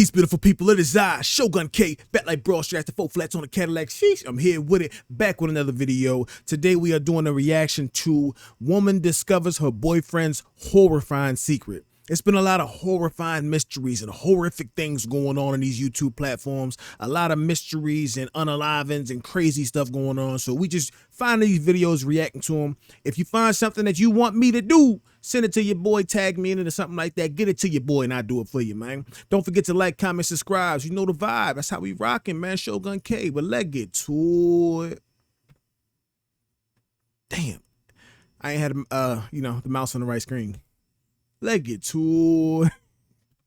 Peace, beautiful people. It is I, Shogun K, back like broad straps, the 4 flats on the Cadillac. Sheesh, I'm here with it, back with another video. Today we are doing a reaction to woman discovers her boyfriend's horrifying secret. It's been a lot of horrifying mysteries and horrific things going on these YouTube platforms. A lot of mysteries and unalivings and crazy stuff going on. So we just find these videos, reacting to them. If you find something that you want me to do, send it to your boy, tag me in it or something like that. Get it to your boy and I'll do it for you, man. Don't forget to like, comment, subscribe. You know the vibe. That's how we rocking, man. Shogun K. But let's get to it. Damn. I ain't had, the mouse on the right screen. Let's get to it.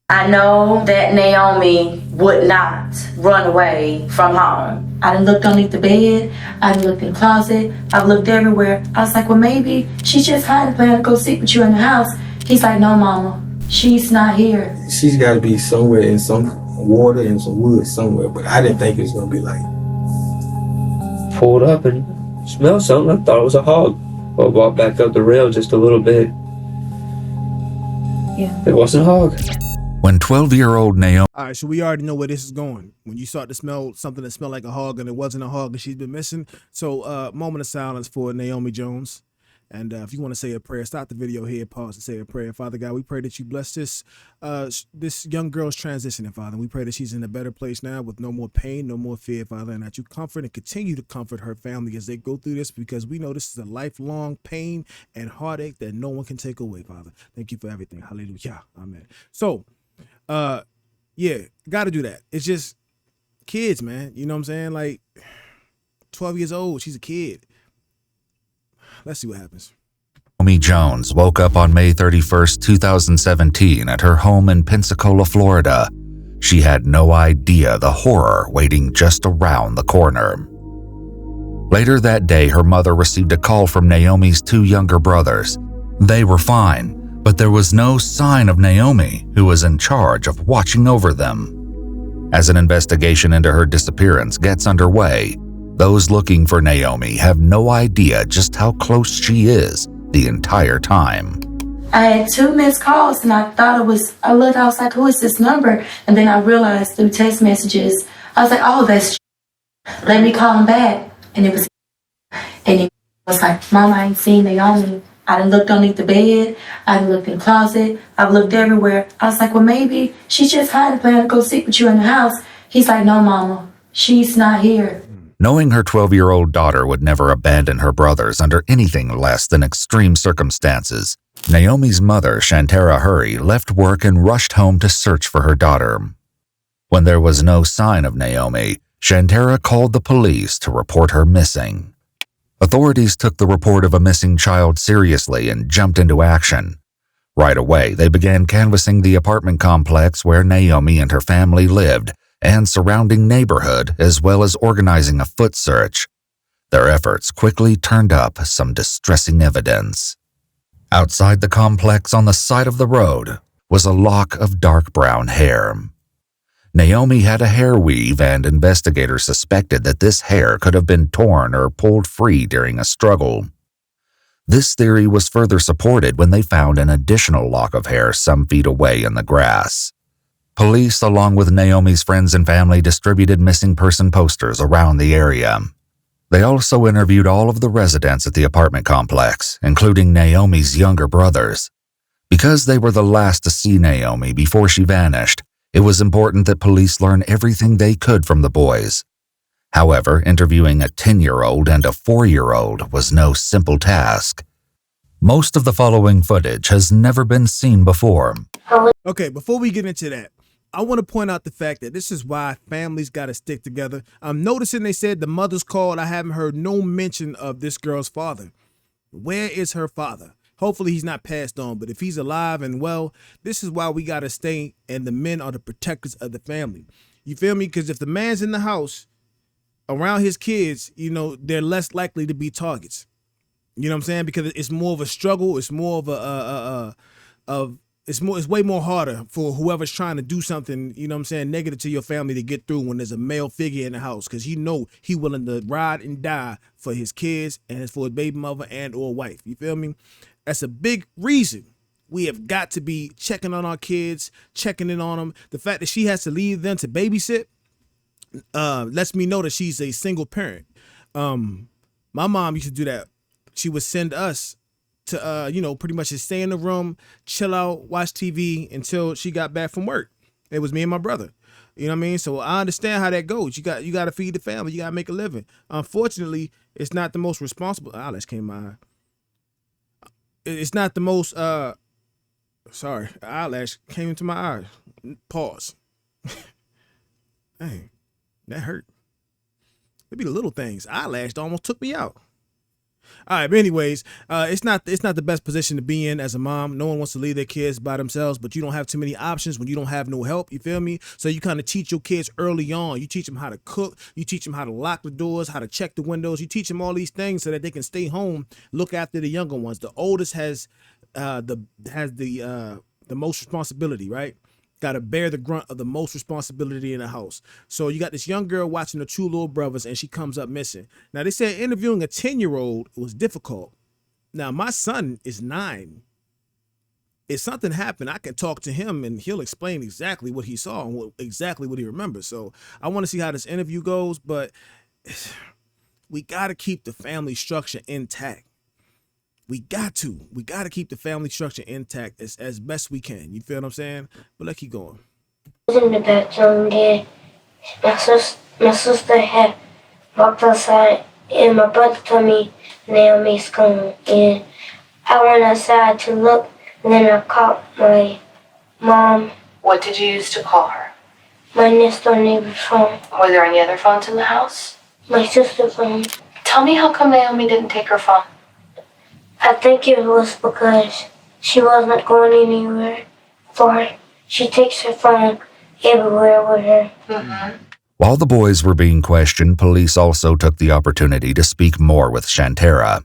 I know that Naomi would not run away from home. I done looked underneath the bed, I done looked in the closet, I've looked everywhere. I was like, well, maybe she's just hiding, planning to go sleep with you in the house. He's like, no, mama, she's not here. She's got to be somewhere in some water and some wood somewhere, but I didn't think it was going to be like. Pulled up and smelled something. I thought it was a hog. I walked back up the rail just a little bit. Yeah. It wasn't a hog. When 12-year-old Naomi... All right, so we already know where this is going. When you start to smell something that smelled like a hog and it wasn't a hog and she's been missing. So moment of silence for Naomi Jones. And if you want to say a prayer, stop the video here, pause and say a prayer. Father God, we pray that you bless this young girl's transitioning, Father. We pray that she's in a better place now with no more pain, no more fear, Father, and that you comfort and continue to comfort her family as they go through this, because we know this is a lifelong pain and heartache that no one can take away, Father. Thank you for everything. Hallelujah. Amen. So, yeah, got to do that. It's just kids, man. You know what I'm saying? Like 12 years old, she's a kid. Let's see what happens. Naomi Jones woke up on May 31st, 2017 at her home in Pensacola, Florida. She had no idea the horror waiting just around the corner. Later that day, her mother received a call from Naomi's 2 younger brothers. They were fine, but there was no sign of Naomi, who was in charge of watching over them. As an investigation into her disappearance gets underway, those looking for Naomi have no idea just how close she is the entire time. I had 2 missed calls and I thought it was, I was like, who is this number? And then I realized through text messages, I was like, oh, that's let me call him back. And it was, and it was like, Mama, I ain't seen Naomi. I done looked underneath the bed, I done looked in the closet, I've looked everywhere. I was like, well, maybe she's just hiding, planning to go sleep with you in the house. He's like, no, Mama, she's not here. Knowing her 12-year-old daughter would never abandon her brothers under anything less than extreme circumstances, Naomi's mother, Shantara Hurry, left work and rushed home to search for her daughter. When there was no sign of Naomi, Shantara called the police to report her missing. Authorities took the report of a missing child seriously and jumped into action. Right away, they began canvassing the apartment complex where Naomi and her family lived, and surrounding neighborhood, as well as organizing a foot search. Their efforts quickly turned up some distressing evidence. Outside the complex on the side of the road was a lock of dark brown hair. Naomi had a hair weave, and investigators suspected that this hair could have been torn or pulled free during a struggle. This theory was further supported when they found an additional lock of hair some feet away in the grass. Police, along with Naomi's friends and family, distributed missing person posters around the area. They also interviewed all of the residents at the apartment complex, including Naomi's younger brothers. Because they were the last to see Naomi before she vanished, it was important that police learn everything they could from the boys. However, interviewing a 10-year-old and a 4-year-old was no simple task. Most of the following footage has never been seen before. Okay, before we get into that, I want to point out the fact that this is why families got to stick together. I'm noticing they said the mother's called. I haven't heard no mention of this girl's father. Where is her father? Hopefully he's not passed on, but if he's alive and well, this is why we got to stay, and the men are the protectors of the family. You feel me? Because if the man's in the house around his kids, you know, they're less likely to be targets. You know what I'm saying? Because it's more of a struggle. It's more of it's way more harder for whoever's trying to do something, you know what I'm saying, negative to your family to get through when there's a male figure in the house, because he willing to ride and die for his kids and for his baby mother and or wife. You feel me? That's a big reason We have got to be checking on our kids, checking in on them. The fact that she has to leave them to babysit lets me know that she's a single parent. My mom used to do that. She would send us to, pretty much just stay in the room, chill out, watch TV until she got back from work. It was me and my brother. You know what I mean? So I understand how that goes. You got to feed the family. You got to make a living. Unfortunately, it's not the most responsible. Eyelash came in my eye. It's not the most, sorry, eyelash came into my eye. Pause. Dang, that hurt. It'd be the little things. Eyelash almost took me out. All right, but anyways, it's not the best position to be in as a mom. No one wants to leave their kids by themselves, but you don't have too many options when you don't have no help. You feel me? So you kind of teach your kids early on. You teach them how to cook. You teach them how to lock the doors, how to check the windows. You teach them all these things so that they can stay home, look after the younger ones. The oldest has the most responsibility, right? Got to bear the grunt of the most responsibility in the house. So you got this young girl watching the two little brothers, and she comes up missing. Now, they said interviewing a 10-year-old was difficult. Now, my son is 9. If something happened, I can talk to him, and he'll explain exactly what he saw and exactly what he remembers. So I want to see how this interview goes, but we got to keep the family structure intact. We got to keep the family structure intact as best we can. You feel what I'm saying? But let's keep going. I was in the bathroom there. My sister had walked outside, and my brother told me Naomi's gone. And I went outside to look, and then I called my mom. What did you use to call her? My next door neighbor's phone. Were there any other phones in the house? My sister's phone. Tell me how come Naomi didn't take her phone? I think it was because she wasn't going anywhere for she takes her phone everywhere with her. Mm-hmm. While the boys were being questioned, police also took the opportunity to speak more with Shantara.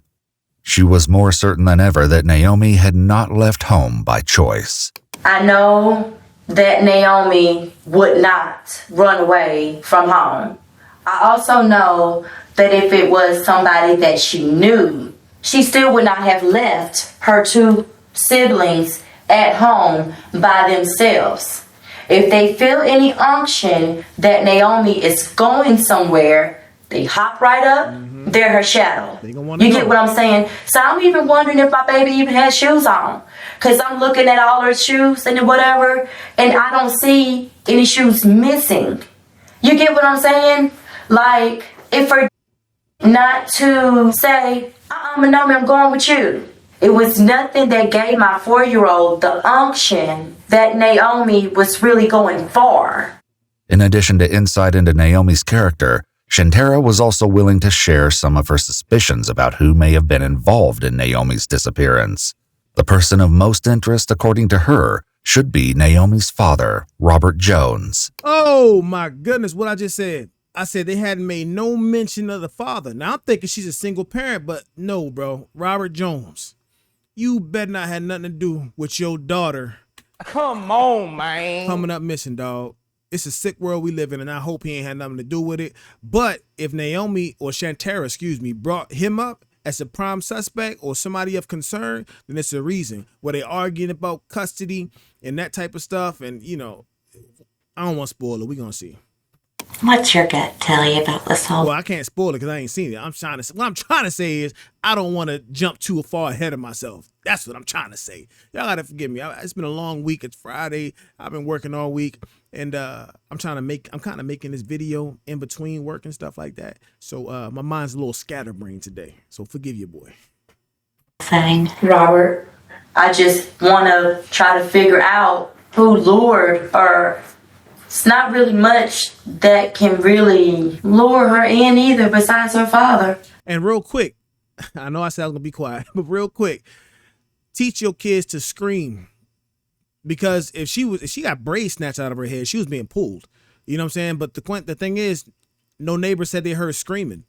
She was more certain than ever that Naomi had not left home by choice. I know that Naomi would not run away from home. I also know that if it was somebody that she knew, she still would not have left her 2 siblings at home by themselves. If they feel any unction that Naomi is going somewhere, they hop right up, they're her shadow. You get what I'm saying? So I'm even wondering if my baby even has shoes on. Because I'm looking at all her shoes and whatever, and I don't see any shoes missing. You get what I'm saying? Like, if her not to say, Naomi, I'm going with you. It was nothing that gave my 4-year-old the unction that Naomi was really going far. In addition to insight into Naomi's character, Shantara was also willing to share some of her suspicions about who may have been involved in Naomi's disappearance. The person of most interest, according to her, should be Naomi's father, Robert Jones. Oh my goodness, what I just said. I said they hadn't made no mention of the father. Now I'm thinking she's a single parent, but no, bro. Robert Jones. You better not have nothing to do with your daughter. Come on, man. Coming up missing, dog. It's a sick world we live in, and I hope he ain't had nothing to do with it. But if Naomi or Shantara, brought him up as a prime suspect or somebody of concern, then it's a reason. Where they arguing about custody and that type of stuff, and I don't want to spoil it. We're gonna see. What's your gut tell you about this whole... Well, I can't spoil it because I ain't seen it. What I'm trying to say is I don't want to jump too far ahead of myself. That's what I'm trying to say. Y'all gotta forgive me. It's been a long week. It's Friday. I've been working all week, and I'm kind of making this video in between work and stuff like that. So my mind's a little scatterbrained today. So forgive your boy. Thing, Robert. I just want to try to figure out who lured her. It's not really much that can really lure her in either besides her father. And real quick, I know I said I was going to be quiet, but real quick, teach your kids to scream. Because if she got braids snatched out of her head, she was being pulled. You know what I'm saying? But the thing is, no neighbor said they heard screaming.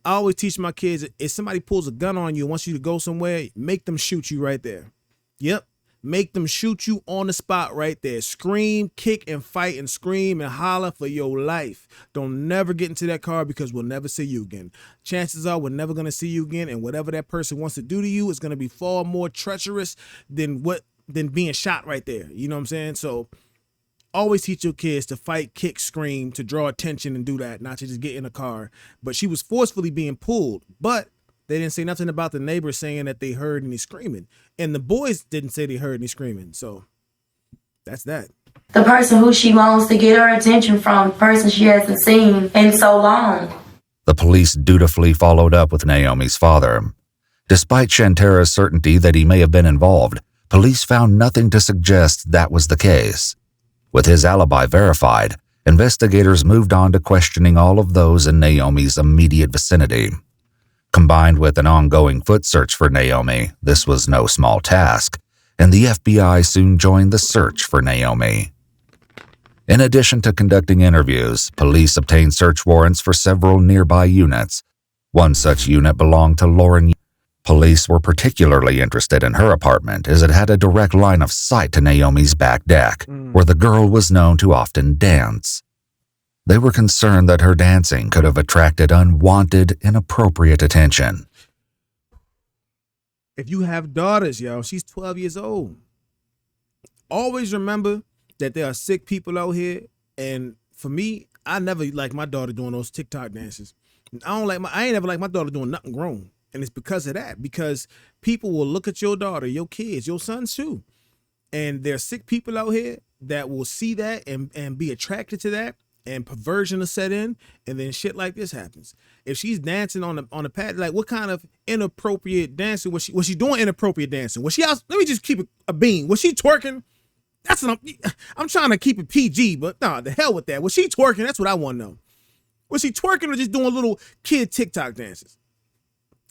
I always teach my kids, if somebody pulls a gun on you and wants you to go somewhere, make them shoot you right there. Yep. Make them shoot you on the spot right there. Scream, kick, and fight, and scream and holler for your life. Don't never get into that car because we'll never see you again. Chances are we're never going to see you again, and whatever that person wants to do to you is going to be far more treacherous than being shot right there. You know what I'm saying? So always teach your kids to fight, kick, scream, to draw attention and do that, not to just get in a car. But she was forcefully being pulled, but they didn't say nothing about the neighbors saying that they heard any screaming. And the boys didn't say they heard any screaming. So that's that. The person who she longs to get her attention from, the person she hasn't seen in so long. The police dutifully followed up with Naomi's father. Despite Shantara's certainty that he may have been involved, police found nothing to suggest that was the case. With his alibi verified, investigators moved on to questioning all of those in Naomi's immediate vicinity. Combined with an ongoing foot search for Naomi, this was no small task, and the FBI soon joined the search for Naomi. In addition to conducting interviews, police obtained search warrants for several nearby units. One such unit belonged to Lauren. Police were particularly interested in her apartment as it had a direct line of sight to Naomi's back deck, where the girl was known to often dance. They were concerned that her dancing could have attracted unwanted, inappropriate attention. If you have daughters, yo, she's 12 years old. Always remember that there are sick people out here. And for me, I never like my daughter doing those TikTok dances. I ain't ever like my daughter doing nothing grown. And it's because of that, because people will look at your daughter, your kids, your sons too. And there's sick people out here that will see that and be attracted to that. And perversion will set in, and then shit like this happens. If she's dancing on the pad, like what kind of inappropriate dancing was she doing? Inappropriate dancing? Was she out? Let me just keep it a bean. Was she twerking? That's what I'm trying to keep it PG, but nah, the hell with that. Was she twerking? That's what I want to know. Was she twerking or just doing little kid TikTok dances?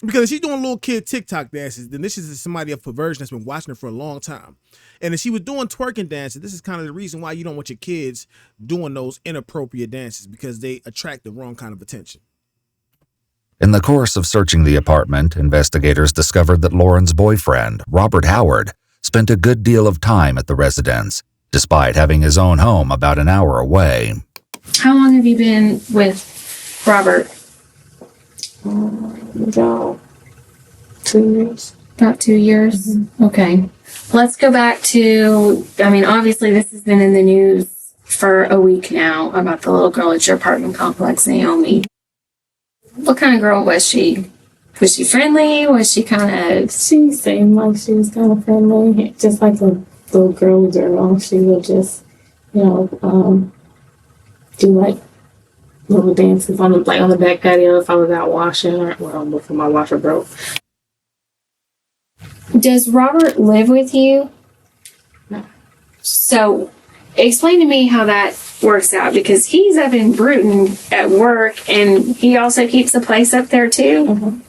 Because if she's doing little kid TikTok dances, then this is somebody of perversion that's been watching her for a long time. And if she was doing twerking dances, this is kind of the reason why you don't want your kids doing those inappropriate dances, because they attract the wrong kind of attention. In the course of searching the apartment, investigators discovered that Lauren's boyfriend, Robert Howard, spent a good deal of time at the residence, despite having his own home about an hour away. How long have you been with Robert? About 2 years. About 2 years? Mm-hmm. Okay. Let's go back to, obviously this has been in the news for a week now about the little girl at your apartment complex, Naomi. What kind of girl was she? Was she friendly? Was she kind of... She seemed like she was kind of friendly, just like a little girl. She would just, do like little dances on the back patio if I was out washing, before my washer broke. Does Robert live with you? No. So, explain to me how that works out, because he's up in Bruton at work, and he also keeps a place up there too. Mm-hmm.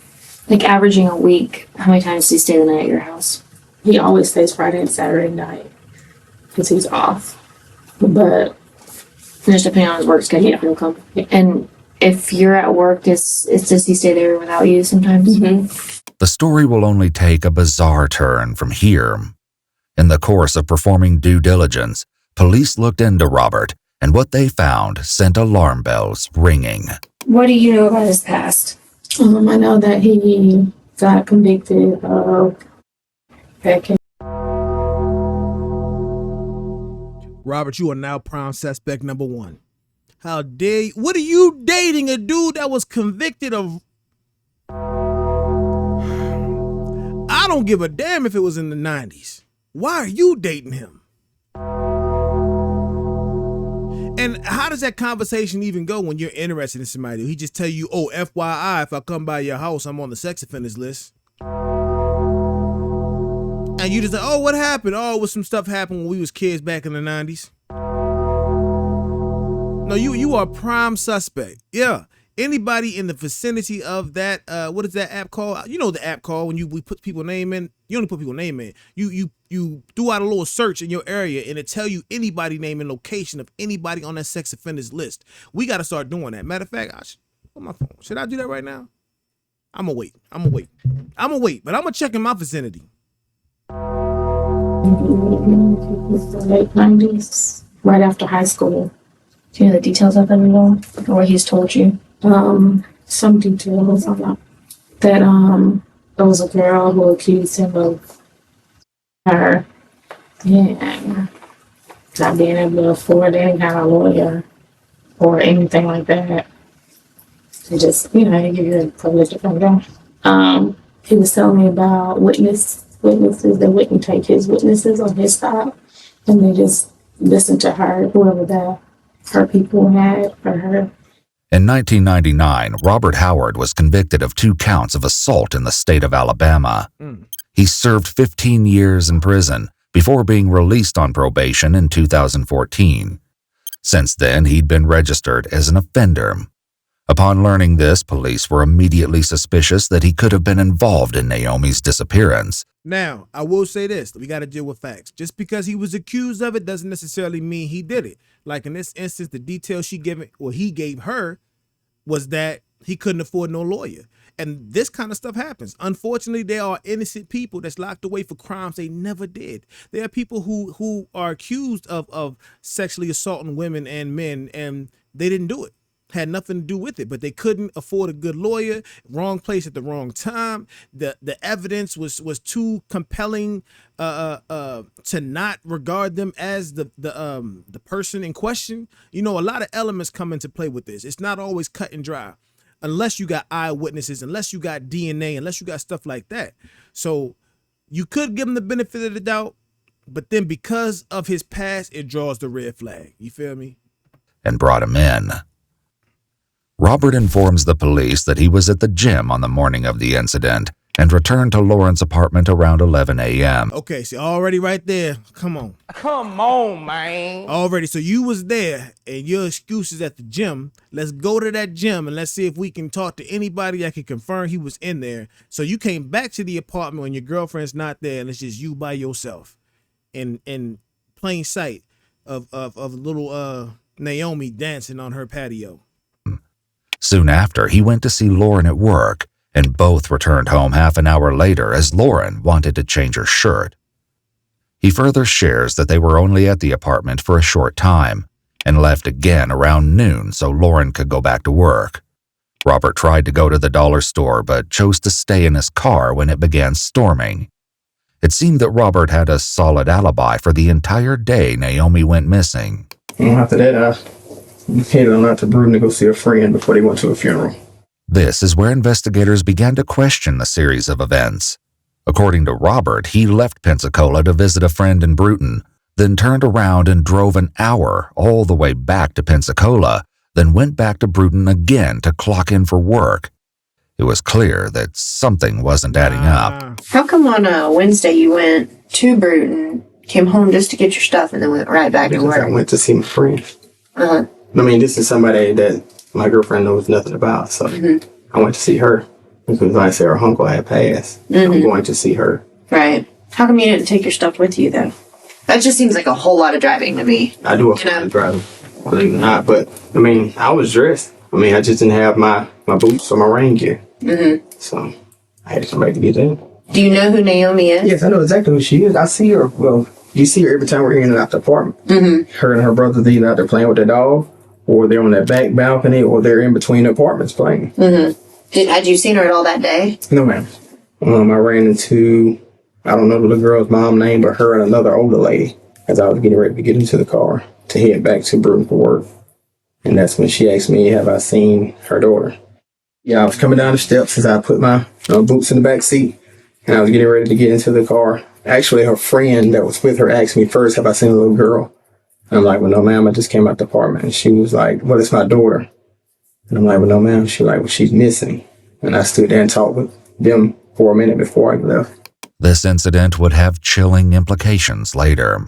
Like averaging a week, how many times do you stay the night at your house? He always stays Friday and Saturday night because he's off. But Just depending on his work schedule, Yeah. he'll come. And if you're at work, does he stay there without you sometimes? Mm-hmm. The story will only take a bizarre turn from here. In the course of performing due diligence, police looked into Robert, and what they found sent alarm bells ringing. What do you know about his past? I know that he got convicted of hacking. Robert, you are now prime suspect number 1. How dare you? What are you dating a dude that was convicted of? I don't give a damn if it was in the 90s. Why are you dating him? And how does that conversation even go when you're interested in somebody? He just tell you, oh, FYI, if I come by your house, I'm on the sex offenders list. And you just like, oh, what happened? Oh, some stuff happened when we was kids back in the 90s. No, you are a prime suspect. Yeah. Anybody in the vicinity of that, what is that app called? You know the app called when we put people's name in. You only put people's name in. You do out a little search in your area and it tell you anybody name and location of anybody on that sex offenders list. We got to start doing that. Matter of fact, on my phone. Should I do that right now? I'm gonna wait, but I'm gonna check in my vicinity. the late 90s, right after high school. Do you know the details of it at all? Or what he's told you? Some details about that. There was a girl who accused him of her and not being able to afford any kind of lawyer or anything like that. He just, he give you a privilege to come down. He was telling me about witnesses that wouldn't take his witnesses on his side, and they just listened to her, whoever her people had for her. In 1999, Robert Howard was convicted of 2 counts of assault in the state of Alabama. He served 15 years in prison before being released on probation in 2014. Since then, he'd been registered as an offender. Upon learning this, police were immediately suspicious that he could have been involved in Naomi's disappearance. Now, I will say this. We got to deal with facts. Just because he was accused of it doesn't necessarily mean he did it. Like in this instance, the details he gave her was that he couldn't afford no lawyer. And this kind of stuff happens. Unfortunately, there are innocent people that's locked away for crimes they never did. There are people who are accused of sexually assaulting women and men, and they didn't do it. Had nothing to do with it, but they couldn't afford a good lawyer, wrong place at the wrong time. The evidence was too compelling to not regard them as the person in question. A lot of elements come into play with this. It's not always cut and dry unless you got eyewitnesses, unless you got DNA, unless you got stuff like that. So you could give him the benefit of the doubt, but then because of his past, it draws the red flag. You feel me? And brought him in. Robert informs the police that he was at the gym on the morning of the incident and returned to Lauren's apartment around 11 a.m. Okay, so already right there. Come on. Come on, man. Already. So you was there and your excuse is at the gym. Let's go to that gym and let's see if we can talk to anybody that can confirm he was in there. So you came back to the apartment when your girlfriend's not there and it's just you by yourself in plain sight of little Naomi dancing on her patio. Soon after, he went to see Lauren at work, and both returned home half an hour later as Lauren wanted to change her shirt. He further shares that they were only at the apartment for a short time and left again around noon so Lauren could go back to work. Robert tried to go to the dollar store but chose to stay in his car when it began storming. It seemed that Robert had a solid alibi for the entire day Naomi went missing. After that, I headed on out to Bruton to go see a friend before they went to a funeral. This is where investigators began to question the series of events. According to Robert, he left Pensacola to visit a friend in Bruton, then turned around and drove an hour all the way back to Pensacola, then went back to Bruton again to clock in for work. It was clear that something wasn't adding up. How come on a Wednesday you went to Bruton, came home just to get your stuff, and then went right back to work? I went to see my friend. Uh-huh. I mean, this is somebody that my girlfriend knows nothing about, so I went to see her. Because like I said, her uncle had passed. I'm going to see her. Right. How come you didn't take your stuff with you, though? That just seems like a whole lot of driving to me. I do a lot of driving, believe it or not. But, I mean, I was dressed. I mean, I just didn't have my boots or my rain gear. So, I had to come back to get in. Do you know who Naomi is? Yes, I know exactly who she is. I see her. Well, you see her every time we're in and out the apartment. Her and her brother, either out there playing with their dog, or they're on that back balcony, or they're in between the apartments playing. Had you seen her at all that day? No, ma'am. I ran into, I don't know the little girl's mom's name, but her and another older lady as I was getting ready to get into the car to head back to Bruton for work. And that's when she asked me, have I seen her daughter? Yeah, I was coming down the steps as I put my boots in the back seat, and I was getting ready to get into the car. Actually, her friend that was with her asked me first, have I seen a little girl? And I'm like, well, no, ma'am, I just came out the apartment. And she was like, well, it's my daughter. And I'm like, well, no, ma'am. She's like, well, she's missing. And I stood there and talked with them for a minute before I left. This incident would have chilling implications later.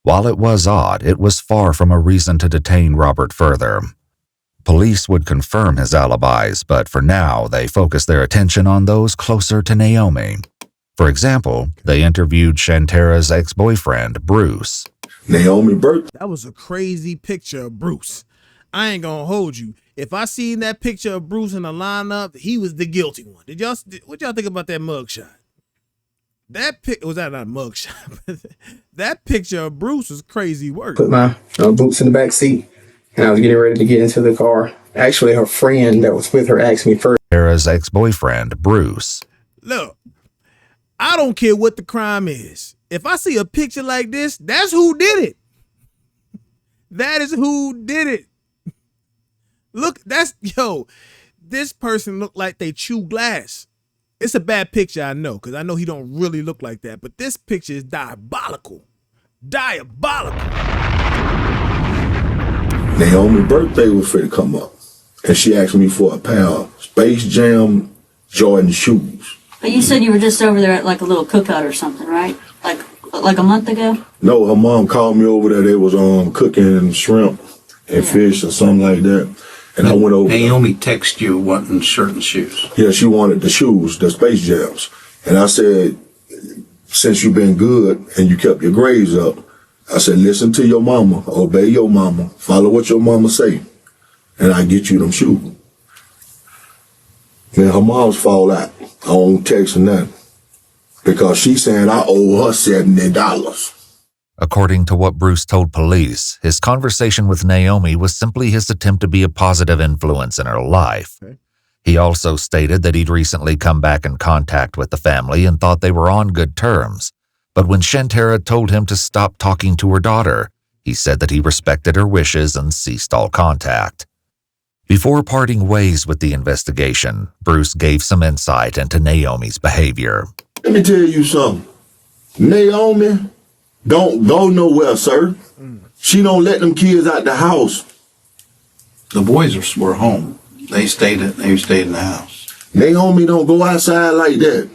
While it was odd, it was far from a reason to detain Robert further. Police would confirm his alibis, but for now, they focused their attention on those closer to Naomi. For example, they interviewed Shantara's ex-boyfriend, Bruce. Naomi Burke. That was a crazy picture of Bruce. I ain't gonna hold you. If I seen that picture of Bruce in the lineup, he was the guilty one. What y'all think about that mugshot? That was that not a mugshot? That picture of Bruce was crazy work. Put my boots in the back seat, and I was getting ready to get into the car. Actually, her friend that was with her asked me first. Sarah's ex-boyfriend, Bruce. Look, I don't care what the crime is. If I see a picture like this, that's who did it. That is who did it. Look, this person looked like they chew glass. It's a bad picture, I know, because I know he don't really look like that. But this picture is diabolical. Diabolical. Naomi's birthday was fit to come up, and she asked me for a pair of Space Jam Jordan shoes. But you said you were just over there at like a little cookout or something, right? Like a month ago? No, her mom called me over there. They was cooking shrimp and fish or something like that. And I went over. Naomi texted you wanting certain shoes. Yeah, she wanted the shoes, the Space Jams. And I said, since you've been good and you kept your grades up, I said, listen to your mama, obey your mama, follow what your mama say, and I get you them shoes. Then her mom's fall out. I don't text her nothing because she saying I owe her $70. According to what Bruce told police, his conversation with Naomi was simply his attempt to be a positive influence in her life. Okay. He also stated that he'd recently come back in contact with the family and thought they were on good terms. But when Shantara told him to stop talking to her daughter, he said that he respected her wishes and ceased all contact. Before parting ways with the investigation, Bruce gave some insight into Naomi's behavior. Let me tell you something. Naomi don't go nowhere, sir. She don't let them kids out the house. The boys were home. They stayed in the house. Naomi don't go outside like that.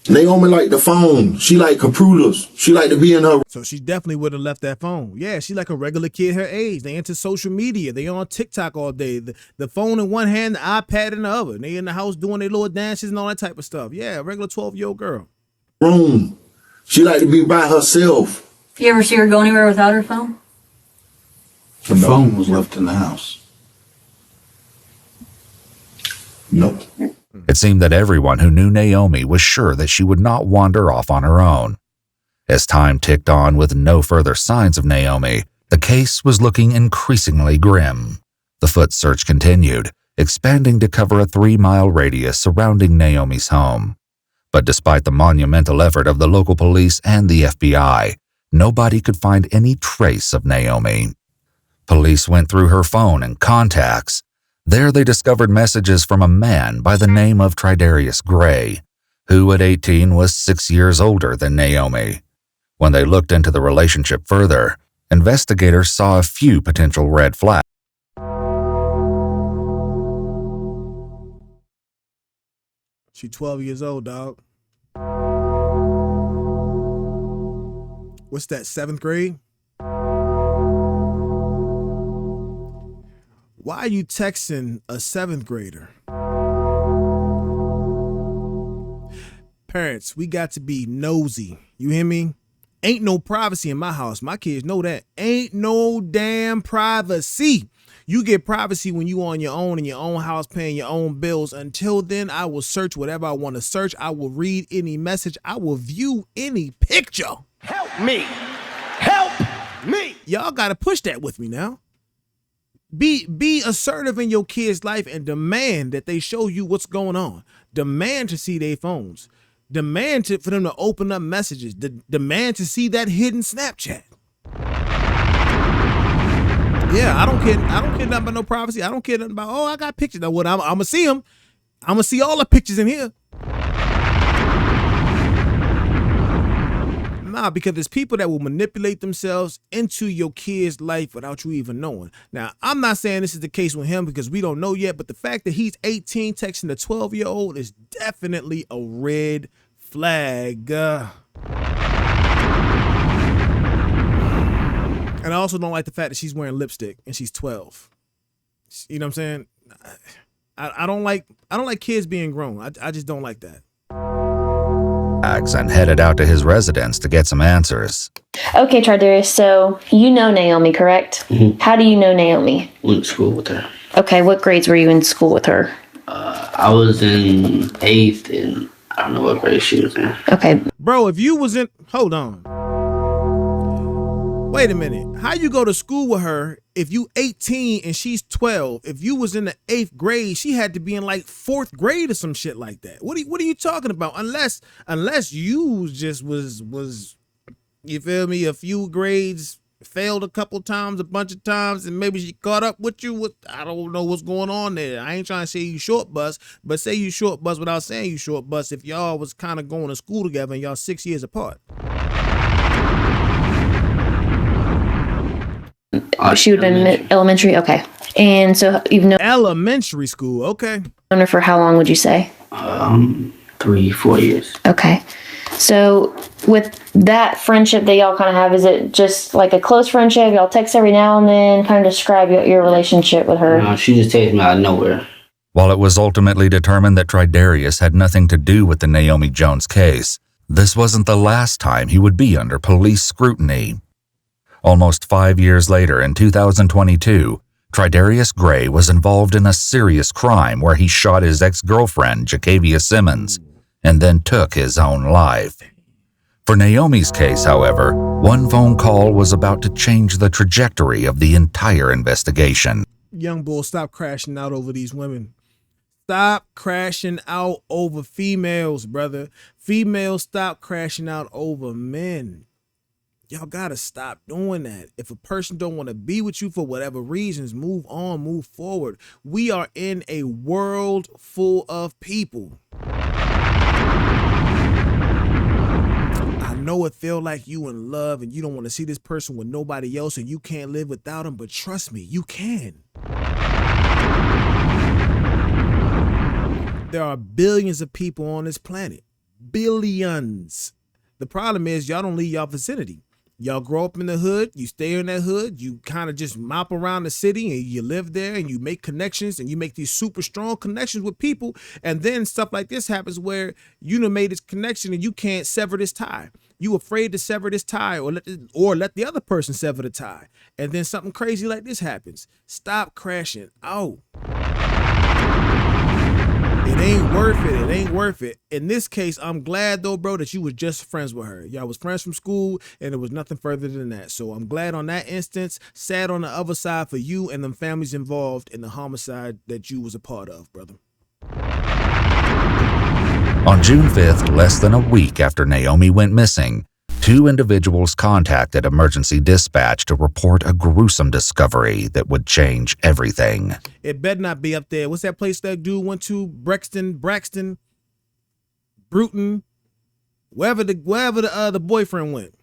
Naomi like the phone. She like computers. She like to be in her. So she definitely would have left that phone. Yeah, she like a regular kid her age. They into social media. They on TikTok all day. The phone in one hand, the iPad in the other. They in the house doing their little dances and all that type of stuff. Yeah, a regular 12-year-old girl. Room. She like to be by herself. You ever see her go anywhere without her phone? The phone was left in the house. Nope. It seemed that everyone who knew Naomi was sure that she would not wander off on her own. As time ticked on with no further signs of Naomi, the case was looking increasingly grim. The foot search continued, expanding to cover a 3-mile radius surrounding Naomi's home. But despite the monumental effort of the local police and the FBI, nobody could find any trace of Naomi. Police went through her phone and contacts. There they discovered messages from a man by the name of Tridarius Gray, who at 18 was 6 years older than Naomi. When they looked into the relationship further, investigators saw a few potential red flags. She 12 years old, dog. What's that, 7th grade? Why are you texting a 7th grader? Parents, we got to be nosy. You hear me? Ain't no privacy in my house. My kids know that. Ain't no damn privacy. You get privacy when you on your own in your own house paying your own bills. Until then, I will search whatever I want to search. I will read any message. I will view any picture. Help me. Help me. Y'all got to push that with me now. Be assertive in your kids' life and demand that they show you what's going on. Demand to see their phones. Demand for them to open up messages. Demand to see that hidden Snapchat. Yeah, I don't care nothing about no privacy. I don't care nothing about, I got pictures. Now what I'm gonna see them. I'm gonna see all the pictures in here. Nah, because there's people that will manipulate themselves into your kid's life without you even knowing. Now, I'm not saying this is the case with him because we don't know yet, but the fact that he's 18 texting a 12-year-old is definitely a red flag. And I also don't like the fact that she's wearing lipstick and she's 12. You know what I'm saying? I don't like kids being grown. I just don't like that. And headed out to his residence to get some answers. Okay, Tridarius, so you know Naomi, correct? Mm-hmm. How do you know Naomi? Went to school with her. Okay, what grades were you in school with her? I was in 8th, and I don't know what grade she was in. Okay. Bro, if you was in, hold on. Wait a minute. How you go to school with her if you 18 and she's 12? If you was in the 8th grade, she had to be in like 4th grade or some shit like that. What are you talking about? Unless you just was you feel me, a few grades, failed a couple times, a bunch of times, and maybe she caught up with you with, I don't know what's going on there. I ain't trying to say you short bus, but say you short bus without saying you short bus if y'all was kind of going to school together and y'all 6 years apart. She would have been elementary. Okay. And so you've known elementary school. Okay. Known her for how long would you say? 3-4 years. Okay. So with that friendship that y'all kind of have, is it just like a close friendship? Y'all text every now and then? Kind of describe your relationship with her. No, she just takes me out of nowhere. While it was ultimately determined that Tridarius had nothing to do with the Naomi Jones case, this wasn't the last time he would be under police scrutiny. Almost 5 years later, in 2022, Tridarius Gray was involved in a serious crime where he shot his ex-girlfriend, Jacavia Simmons, and then took his own life. For Naomi's case, however, one phone call was about to change the trajectory of the entire investigation. Young bull, stop crashing out over these women. Stop crashing out over females, brother. Females, stop crashing out over men. Y'all gotta stop doing that. If a person don't want to be with you for whatever reasons, move on, move forward. We are in a world full of people. I know it feel like you in love and you don't want to see this person with nobody else and you can't live without them, but trust me, you can. There are billions of people on this planet. Billions. The problem is y'all don't leave y'all vicinity. Y'all grow up in the hood, you stay in that hood, you kind of just mop around the city and you live there and you make connections and you make these super strong connections with people. And then stuff like this happens where you done made this connection and you can't sever this tie. You afraid to sever this tie or let the other person sever the tie. And then something crazy like this happens. Stop crashing out. It ain't worth it. It ain't worth it. In this case, I'm glad though, bro, that you was just friends with her. Y'all was friends from school and it was nothing further than that. So I'm glad on that instance. Sad on the other side for you and them families involved in the homicide that you was a part of, brother. On June 5th, less than a week after Naomi went missing, 2 individuals contacted emergency dispatch to report a gruesome discovery that would change everything. It better not be up there. What's that place that dude went to? Braxton, Bruton, wherever the boyfriend went.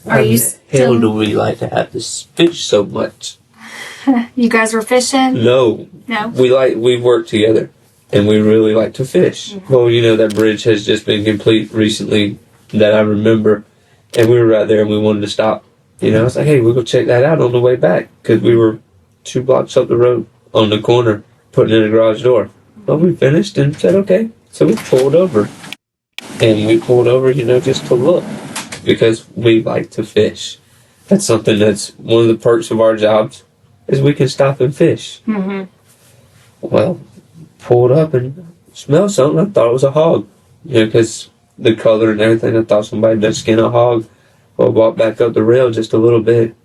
Are you Hell do we like to have this fish so much? You guys were fishing? No. No. We work together and we really like to fish. Well, you know, that bridge has just been complete recently that I remember. And we were right there and we wanted to stop. You know, I was like, hey, we'll go check that out on the way back. Because we were 2 blocks up the road on the corner, putting in a garage door. Well, we finished and said, okay. So we pulled over. And we pulled over, you know, just to look. Because we like to fish. That's something that's one of the perks of our jobs, is we can stop and fish. Mm-hmm. Well, pulled up and smelled something. I thought it was a hog. You know, because the color and everything, I thought somebody done skin a hog. Well, walked back up the rail just a little bit.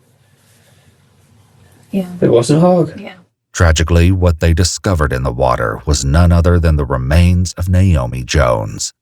Yeah. It wasn't a hog. Yeah. Tragically, what they discovered in the water was none other than the remains of Naomi Jones.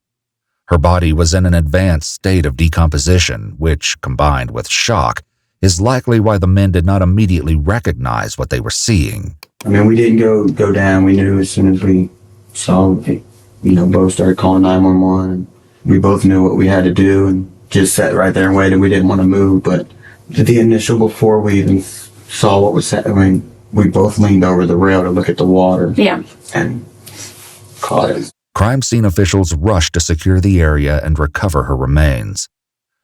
Her body was in an advanced state of decomposition, which, combined with shock, is likely why the men did not immediately recognize what they were seeing. I mean, we didn't go down. We knew as soon as we saw it, both started calling 911. We both knew what we had to do and just sat right there and waited. We didn't want to move, but the initial, before we even saw what was happening, we both leaned over the rail to look at the water. Yeah. And caught it. Crime scene officials rushed to secure the area and recover her remains.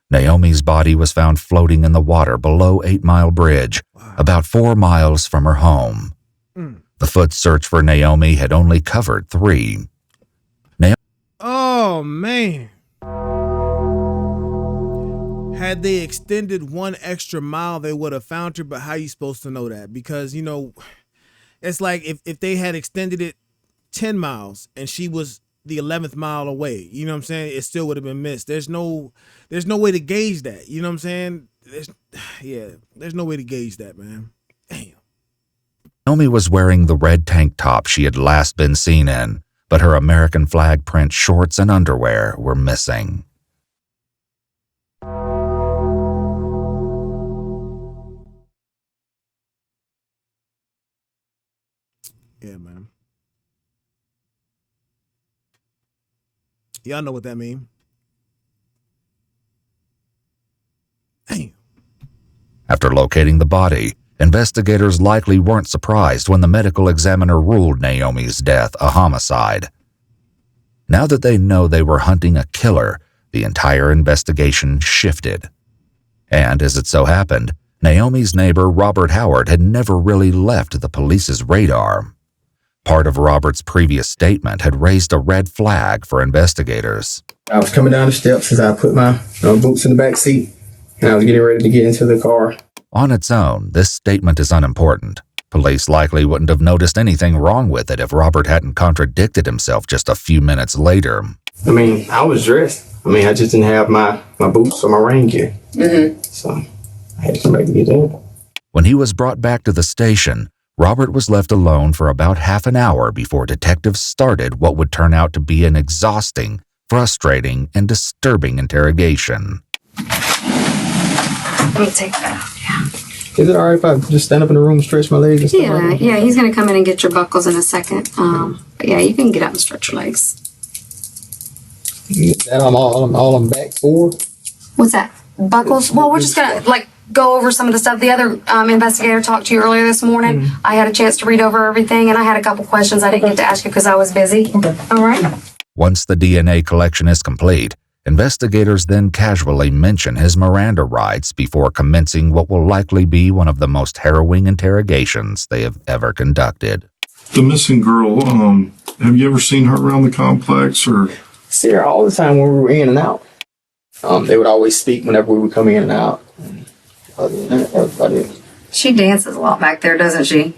Naomi's body was found floating in the water below 8 Mile Bridge, about 4 miles from her home. The foot search for Naomi had only covered 3. Oh, man. Had they extended 1 extra mile, they would have found her, but how you supposed to know that? Because, it's like if they had extended it 10 miles and she was the 11th mile away. You know what I'm saying? It still would have been missed. There's no way to gauge that. You know what I'm saying? There's no way to gauge that, man. Damn. Naomi was wearing the red tank top she had last been seen in, but her American flag print shorts and underwear were missing. Yeah, man. Y'all know what that means. Damn. After locating the body, investigators likely weren't surprised when the medical examiner ruled Naomi's death a homicide. Now that they know they were hunting a killer, the entire investigation shifted. And as it so happened, Naomi's neighbor Robert Howard had never really left the police's radar. Part of Robert's previous statement had raised a red flag for investigators. I was coming down the steps as I put my boots in the back seat, and I was getting ready to get into the car. On its own, this statement is unimportant. Police likely wouldn't have noticed anything wrong with it if Robert hadn't contradicted himself just a few minutes later. I mean, I was dressed. I mean, I just didn't have my boots or my rain gear. So I had to come back to get in. When he was brought back to the station, Robert was left alone for about half an hour before detectives started what would turn out to be an exhausting, frustrating, and disturbing interrogation. Let me take that out, yeah. Is it all right if I just stand up in the room and stretch my legs and stuff like that? Yeah, he's going to come in and get your buckles in a second. But yeah, you can get up and stretch your legs. Is that all I'm back for? What's that? Buckles? Well, we're just going to, go over some of the stuff. The other investigator talked to you earlier this morning. I had a chance to read over everything, and I had a couple questions I didn't get to ask you because I was busy. Okay. All right. Once the DNA collection is complete, investigators then casually mention his Miranda rights before commencing what will likely be one of the most harrowing interrogations they have ever conducted. The missing girl, have you ever seen her around the complex or? See her all the time when we were in and out. They would always speak whenever we would come in and out. Other than that, everybody. She dances a lot back there, doesn't she?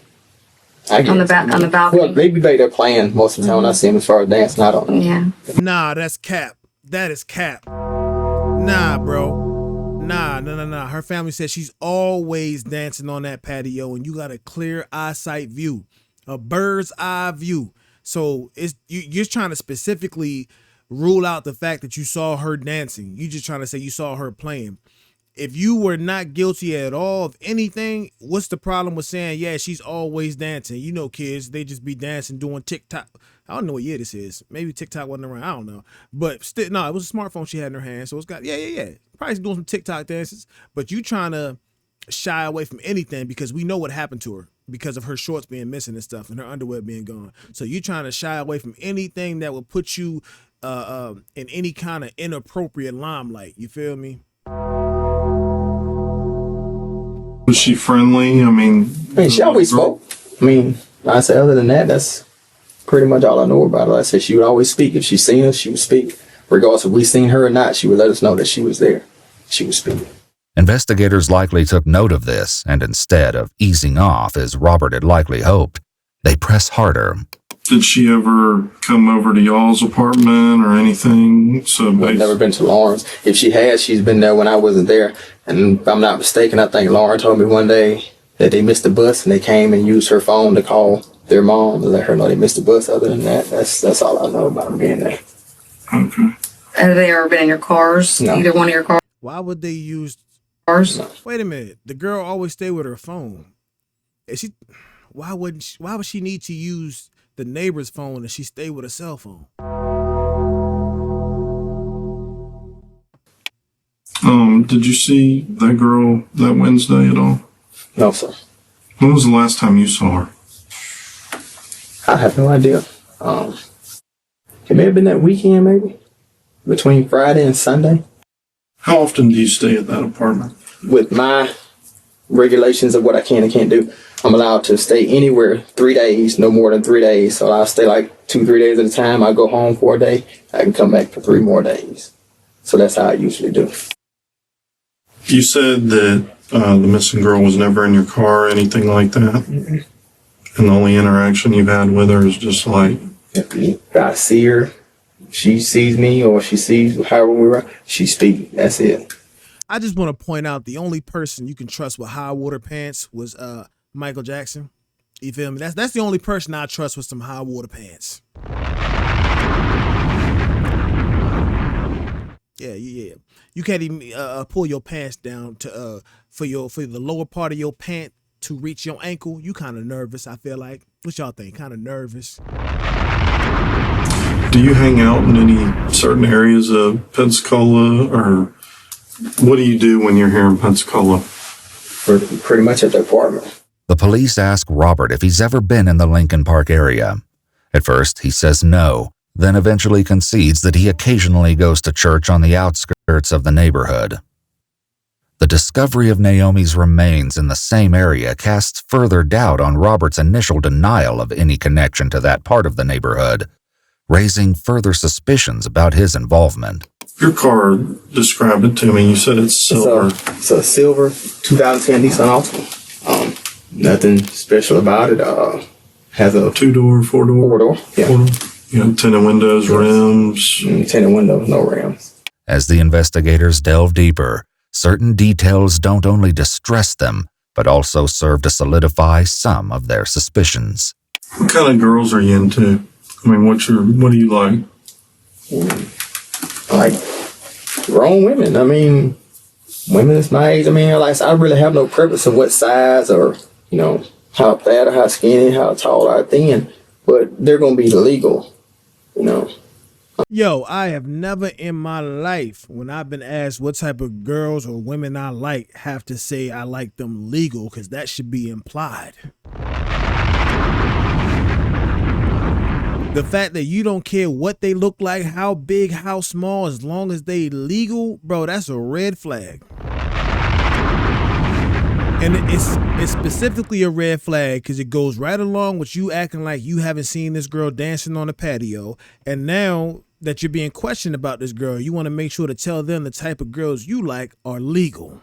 I guess. On the balcony. Well, they be back there playing most of the time when I see them as far as dancing. I don't know. Yeah. Nah, that's cap. That is cap. Nah, bro. Nah. Her family said she's always dancing on that patio, and you got a clear eyesight view, a bird's eye view. So you're trying to specifically rule out the fact that you saw her dancing. You just trying to say you saw her playing. If you were not guilty at all of anything, what's the problem with saying, yeah, she's always dancing? You know, kids, they just be dancing, doing TikTok. I don't know what year this is. Maybe TikTok wasn't around. I don't know. But still, no, it was a smartphone she had in her hand. So it's got, yeah. Probably doing some TikTok dances. But you trying to shy away from anything because we know what happened to her because of her shorts being missing and stuff and her underwear being gone. So you trying to shy away from anything that would put you in any kind of inappropriate limelight. You feel me? Was she friendly? I mean, she always spoke. I mean, I say other than that, that's pretty much all I know about her. I said she would always speak. If she seen us, she would speak. Regardless if we seen her or not, she would let us know that she was there. She would speak. Investigators likely took note of this, and instead of easing off, as Robert had likely hoped, they press harder. Did she ever come over to y'all's apartment or anything? I've never been to Lauren's. If she has, she's been there when I wasn't there. And if I'm not mistaken, I think Lauren told me one day that they missed the bus and they came and used her phone to call their mom and let her know they missed the bus. Other than that, that's all I know about them being there. Okay. Have they ever been in your cars? No. Either one of your cars? Why would they use cars? No. Wait a minute. The girl always stay with her phone. Why would she need to use the neighbor's phone if she stay with a cell phone? Did you see that girl that Wednesday at all? No, sir. When was the last time you saw her? I have no idea. It may have been that weekend, maybe between Friday and Sunday. How often do you stay at that apartment? With my regulations of what I can and can't do, I'm allowed to stay anywhere 3 days, no more than 3 days. So I'll stay like 2-3 days at a time. I go home for a day. I can come back for 3 more days. So that's how I usually do. You said that the missing girl was never in your car or anything like that? Mm-hmm. And the only interaction you've had with her is just like... If I see her, she sees me or she sees however we were, she speaks. That's it. I just want to point out the only person you can trust with high water pants was Michael Jackson. You feel me? That's the only person I trust with some high water pants. Yeah. You can't even pull your pants down to for the lower part of your pant to reach your ankle. You kind of nervous, I feel like. What y'all think? Kind of nervous? Do you hang out in any certain areas of Pensacola, or what do you do when you're here in Pensacola? Pretty much at the apartment. The police ask Robert if he's ever been in the Lincoln Park area. At first, he says no, then eventually concedes that he occasionally goes to church on the outskirts of the neighborhood. The discovery of Naomi's remains in the same area casts further doubt on Robert's initial denial of any connection to that part of the neighborhood, raising further suspicions about his involvement. Your car, describe it to me. You said it's silver. It's a silver 2010 Nissan Altima. Nothing special about it. Has a 2-door, 4-door? 4-door. Yeah. 4-door. You know, tinted windows, rims. Tinted windows, no rims. As the investigators delve deeper, certain details don't only distress them, but also serve to solidify some of their suspicions. What kind of girls are you into? I mean, what do you like? Like grown women. I mean, women is my age. I mean, like I really have no preference of what size or, you know, how fat or how skinny, how tall or thin, but they're gonna be legal, you know. Yo, I have never in my life, when I've been asked what type of girls or women I like, have to say I like them legal, because that should be implied. The fact that you don't care what they look like, how big, how small, as long as they legal, bro, that's a red flag. And it's specifically a red flag because it goes right along with you acting like you haven't seen this girl dancing on the patio. And now that you're being questioned about this girl, you want to make sure to tell them the type of girls you like are legal.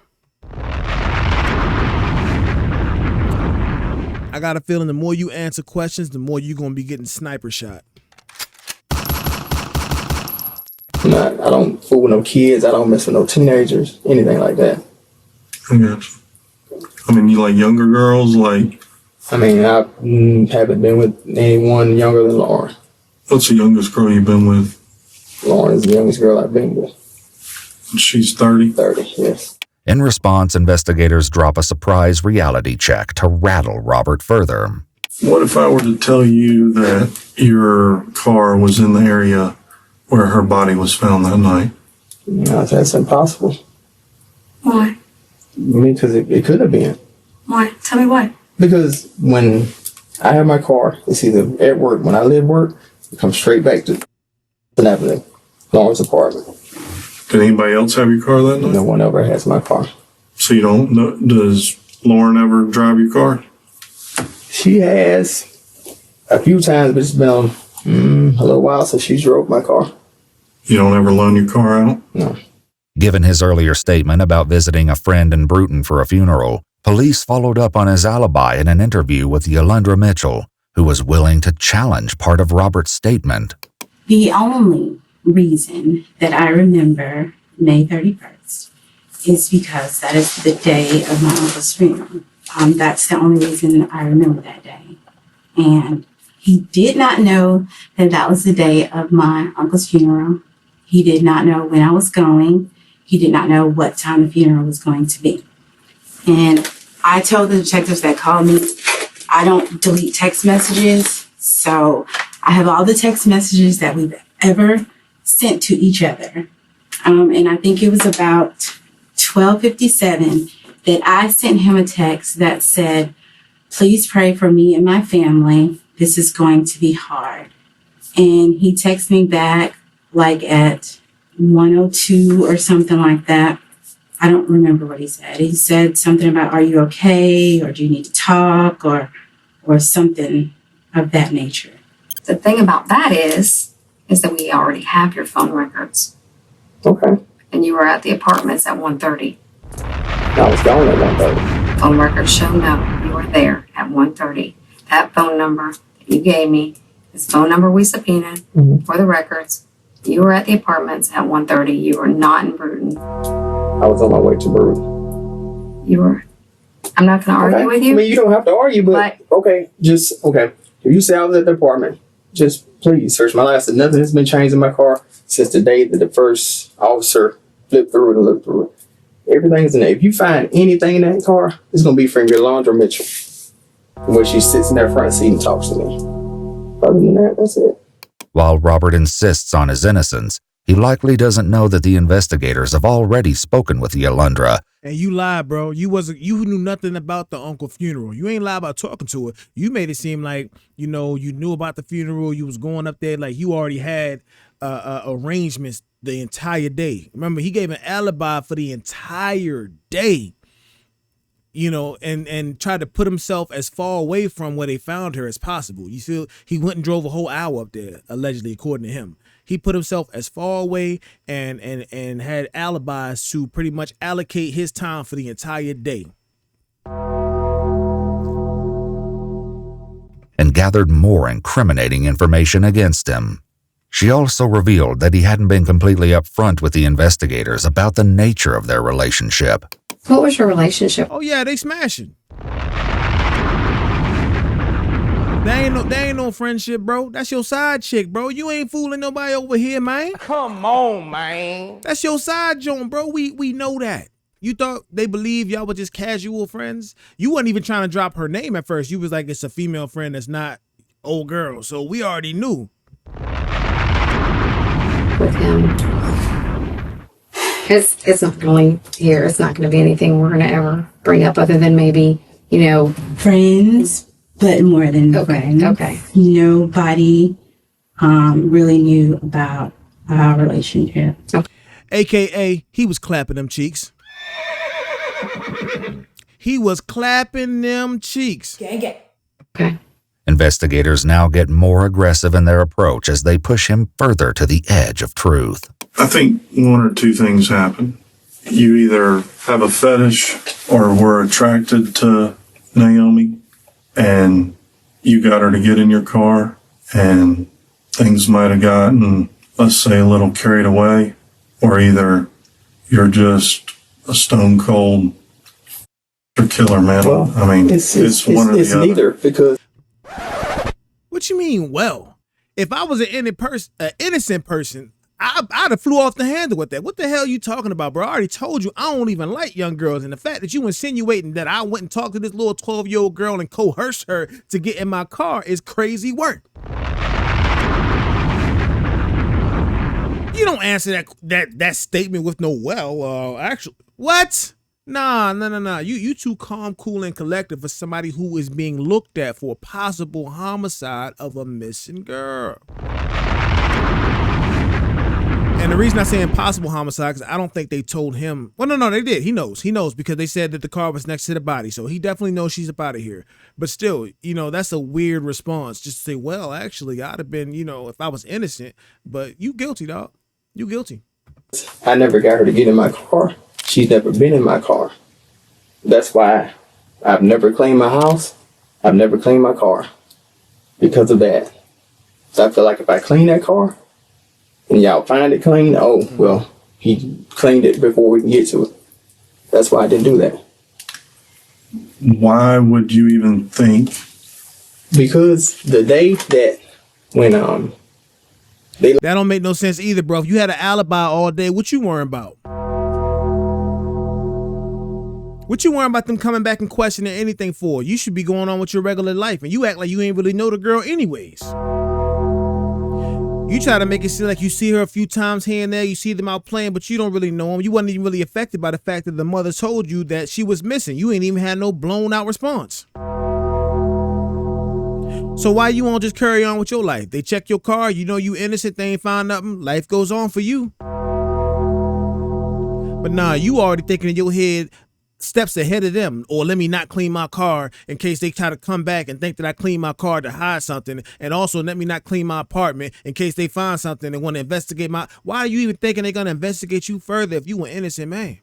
I got a feeling the more you answer questions, the more you're going to be getting sniper shot. I don't fool with no kids. I don't mess with no teenagers, anything like that. I guess. I mean, you like younger girls? Like, I mean, I haven't been with anyone younger than Lauren. What's the youngest girl you've been with? Lauren is the youngest girl I've been with. She's 30? 30, yes. In response, investigators drop a surprise reality check to rattle Robert further. What if I were to tell you that your car was in the area where her body was found that night? No, that's impossible. Why? I mean, because it could have been. Why? Tell me why. Because when I have my car, it's either at work. When I leave work, I come straight back to Avenue, Lauren's apartment. Did anybody else have your car that night? No one ever has my car. So you don't know, does Lauren ever drive your car? She has a few times, but it's been a little while since she drove my car. You don't ever loan your car out? No. Given his earlier statement about visiting a friend in Bruton for a funeral, police followed up on his alibi in an interview with Yolanda Mitchell, who was willing to challenge part of Robert's statement. The only reason that I remember May 31st is because that is the day of my uncle's funeral. That's the only reason I remember that day. And he did not know that that was the day of my uncle's funeral. He did not know when I was going. He did not know what time the funeral was going to be. And I told the detectives that called me, I don't delete text messages. So I have all the text messages that we've ever sent to each other. And I think it was about 12:57 that I sent him a text that said, please pray for me and my family. This is going to be hard. And he texted me back like at 1:02 or something like that. I don't remember what he said. He said something about, are you okay? Or do you need to talk? Or something of that nature. The thing about that is that we already have your phone records. Okay. And you were at the apartments at 1:30. I was gone at 1:30. Phone records show no, you were there at 1:30. That phone number that you gave me is the phone number we subpoenaed for the records. You were at the apartments at 1:30. You were not in Bruton. I was on my way to Bruton. You were. I'm not going to argue with you. I mean, you don't have to argue, but okay. If you say I was at the apartment, just please search my license. Nothing has been changed in my car since the day that the first officer flipped through it and looked through it. Everything's in there. If you find anything in that car, it's going to be from Yolanda Mitchell, where she sits in that front seat and talks to me. Other than that, that's it. While Robert insists on his innocence, he likely doesn't know that the investigators have already spoken with Yolanda. And you lied, bro. You knew nothing about the uncle funeral. You ain't lied about talking to her. You made it seem like, you knew about the funeral. You was going up there like you already had arrangements the entire day. Remember, he gave an alibi for the entire day. And tried to put himself as far away from where they found her as possible. You feel he went and drove a whole hour up there, allegedly, according to him. He put himself as far away and had alibis to pretty much allocate his time for the entire day. And gathered more incriminating information against him. She also revealed that he hadn't been completely upfront with the investigators about the nature of their relationship. What was your relationship? Oh yeah, they smashing. There ain't no friendship, bro. That's your side chick, bro. You ain't fooling nobody over here, man. Come on, man. That's your side joint, bro. We know that. You thought they believed y'all were just casual friends? You wasn't even trying to drop her name at first. You was like, it's a female friend that's not old girl. So we already knew. With him. It's not really here. It's not going to be anything we're going to ever bring up other than maybe, friends, but more than friends. Okay. Nobody really knew about our relationship. Okay. AKA, he was clapping them cheeks. He was clapping them cheeks. Gang. Okay. Investigators now get more aggressive in their approach as they push him further to the edge of truth. I think one or two things happen. You either have a fetish or were attracted to Naomi and you got her to get in your car and things might have gotten, let's say, a little carried away, or either you're just a stone cold killer, man. Well, I mean, it's one or the other. Neither, because... What you mean, well? If I was an innocent person, I'd have flew off the handle with that. What the hell are you talking about, bro? I already told you I don't even like young girls. And the fact that you insinuating that I went and talked to this little 12-year-old girl and coerced her to get in my car is crazy work. You don't answer that statement with no well, actually. What? Nah. You too calm, cool, and collected for somebody who is being looked at for a possible homicide of a missing girl. And the reason I say impossible homicide, because I don't think they told him. Well, no, they did. He knows because they said that the car was next to the body. So he definitely knows she's up out of here. But still, that's a weird response. Just to say, well, actually, I'd have been, if I was innocent. But you guilty, dog. You guilty. I never got her to get in my car. She's never been in my car. That's why I've never cleaned my house. I've never cleaned my car. Because of that. So I feel like if I clean that car, and y'all find it clean, oh, well, he cleaned it before we can get to it. That's why I didn't do that. Why would you even think? Because the day that when that don't make no sense either, bro. If you had an alibi all day, what you worrying about? What you worrying about them coming back and questioning anything for? You should be going on with your regular life, and you act like you ain't really know the girl anyways. You try to make it seem like you see her a few times here and there, you see them out playing, but you don't really know them. You wasn't even really affected by the fact that the mother told you that she was missing. You ain't even had no blown out response. So why you won't just carry on with your life? They check your car, you know you innocent, they ain't find nothing. Life goes on for you. But nah, you already thinking in your head steps ahead of them, or let me not clean my car in case they try to come back and think that I cleaned my car to hide something, and also let me not clean my apartment in case they find something and want to investigate my... Why are you even thinking they're going to investigate you further if you an innocent man?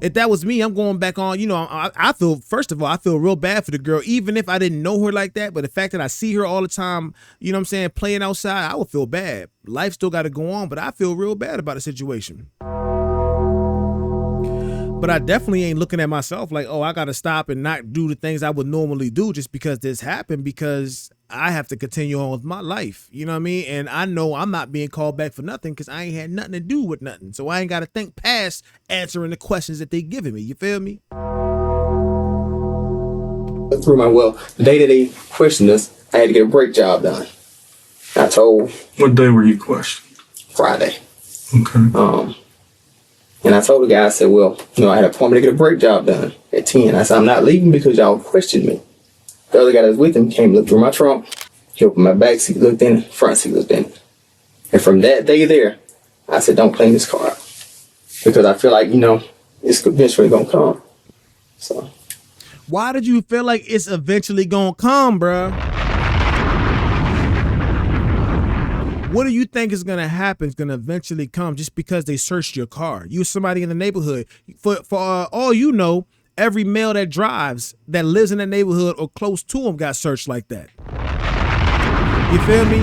If that was me, I'm going back on, I feel, first of all, I feel real bad for the girl, even if I didn't know her like that. But the fact that I see her all the time, you know what I'm saying, playing outside, I would feel bad. Life still got to go on, but I feel real bad about the situation. But I definitely ain't looking at myself like, oh, I got to stop and not do the things I would normally do just because this happened, because I have to continue on with my life. You know what I mean? And I know I'm not being called back for nothing because I ain't had nothing to do with nothing. So I ain't got to think past answering the questions that they giving me. You feel me? Through the day that they questioned us, I had to get a brake job done. I told. What day were you questioned? Friday. Okay. And I told the guy, I said, well, I had an appointment to get a brake job done at 10. I said, I'm not leaving because y'all questioned me. The other guy that was with him came, looked through my trunk. He opened my back seat, looked in, front seat looked in. And from that day there, I said, don't clean this car out. Because I feel like, it's eventually going to come. So. Why did you feel like it's eventually going to come, bruh? What do you think is going to happen? It's going to eventually come just because they searched your car. You somebody in the neighborhood. For all you know, every male that drives, that lives in the neighborhood or close to him got searched like that. You feel me?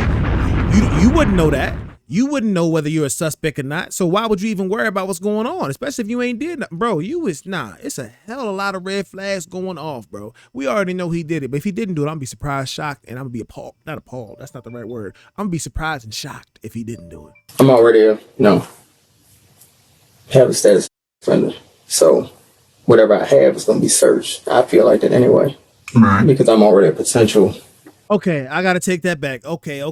You wouldn't know that. You wouldn't know whether you're a suspect or not. So why would you even worry about what's going on? Especially if you ain't did nothing. Bro, it's a hell of a lot of red flags going off, bro. We already know he did it. But if he didn't do it, I'm going to be surprised, shocked, and I'm going to be appalled. Not appalled. That's not the right word. I'm going to be surprised and shocked if he didn't do it. I'm already, have a status offender. So whatever I have is going to be searched. I feel like that anyway. Right. Because I'm already a potential. Okay, I gotta take that back. Okay.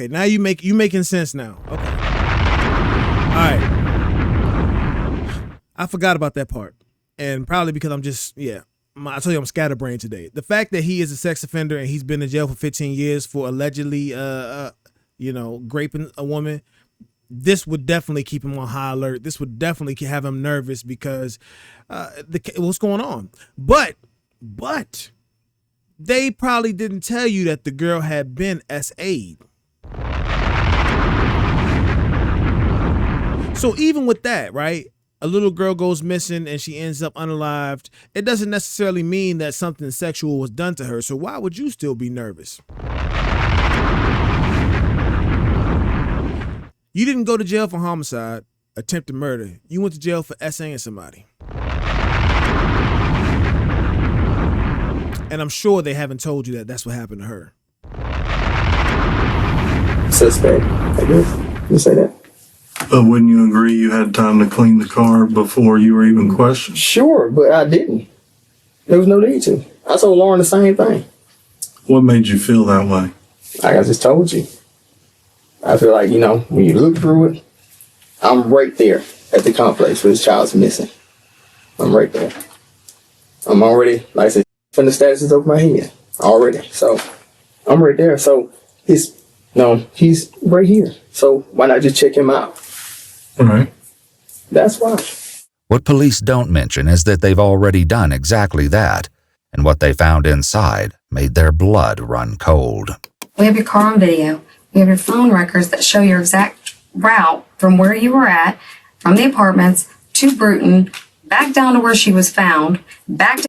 Now you making sense now. Okay. All right. I forgot about that part, and probably because I'm just I told you I'm scatterbrained today. The fact that he is a sex offender and he's been in jail for 15 years for allegedly, raping a woman, this would definitely keep him on high alert. This would definitely have him nervous because what's going on. But. They probably didn't tell you that the girl had been SA'd. So even with that, right? A little girl goes missing and she ends up unalived. It doesn't necessarily mean that something sexual was done to her. So why would you still be nervous? You didn't go to jail for homicide, attempted murder. You went to jail for SAing somebody. And I'm sure they haven't told you that that's what happened to her. Suspect, I guess. You say that. But wouldn't you agree you had time to clean the car before you were even questioned? Sure, but I didn't. There was no need to. I told Lauren the same thing. What made you feel that way? Like I just told you. I feel like, when you look through it, I'm right there at the complex where this child's missing. I'm right there. I'm already, like I said, from the status is over my head already. So I'm right there. So he's right here. So why not just check him out? All right. That's why. What police don't mention is that they've already done exactly that, and what they found inside made their blood run cold. We have your car on video. We have your phone records that show your exact route from where you were at, from the apartments to Bruton, back down to where she was found, back to...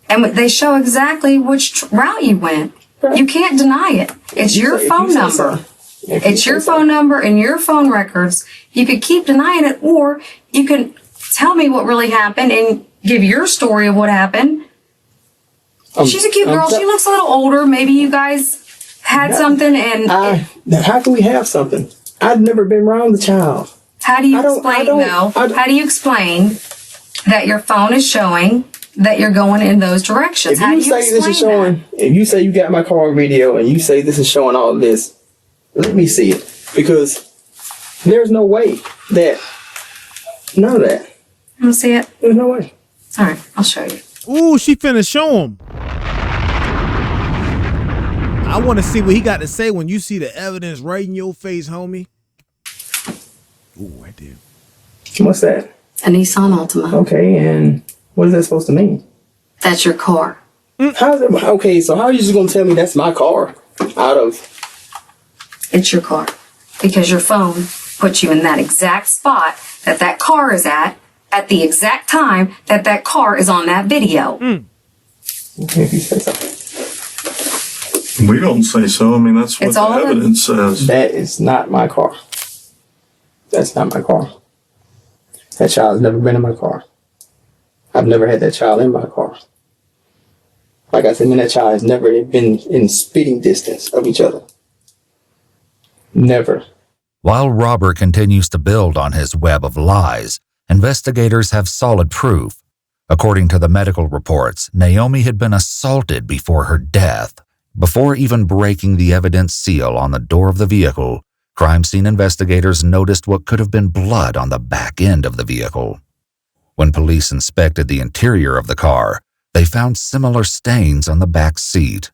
And they show exactly which route you went. You can't deny it. It's your phone number. It's your phone number and your phone records. You could keep denying it, or you can tell me what really happened and give your story of what happened. She's a cute girl. She looks a little older. Maybe you guys had something and... how can we have something? I've never been around the child. How do you explain, though? How do you explain that your phone is showing that you're going in those directions? How do you explain this is showing, that? If you say you got my car on video and you say this is showing all of this, let me see it. Because there's no way that, none of that. You want to see it? There's no way. All right, I'll show you. Ooh, she finna show him. I want to see what he got to say when you see the evidence right in your face, homie. Ooh, right there. What's that? A Nissan Altima. Okay, and what is that supposed to mean? That's your car. How's it? Okay, so how are you just going to tell me that's my car out of... It's your car. Because your phone puts you in that exact spot that car is at at the exact time that that car is on that video. If you say so. We don't say so. I mean, that's what It's the all in- evidence says. That is not my car. That's not my car. That child has never been in my car. I've never had that child in my car. Like I said, me and that child has never been in spitting distance of each other. Never. While Robert continues to build on his web of lies, investigators have solid proof. According to the medical reports, Naomi had been assaulted before her death. Before even breaking the evidence seal on the door of the vehicle, crime scene investigators noticed what could have been blood on the back end of the vehicle. When police inspected the interior of the car, they found similar stains on the back seat.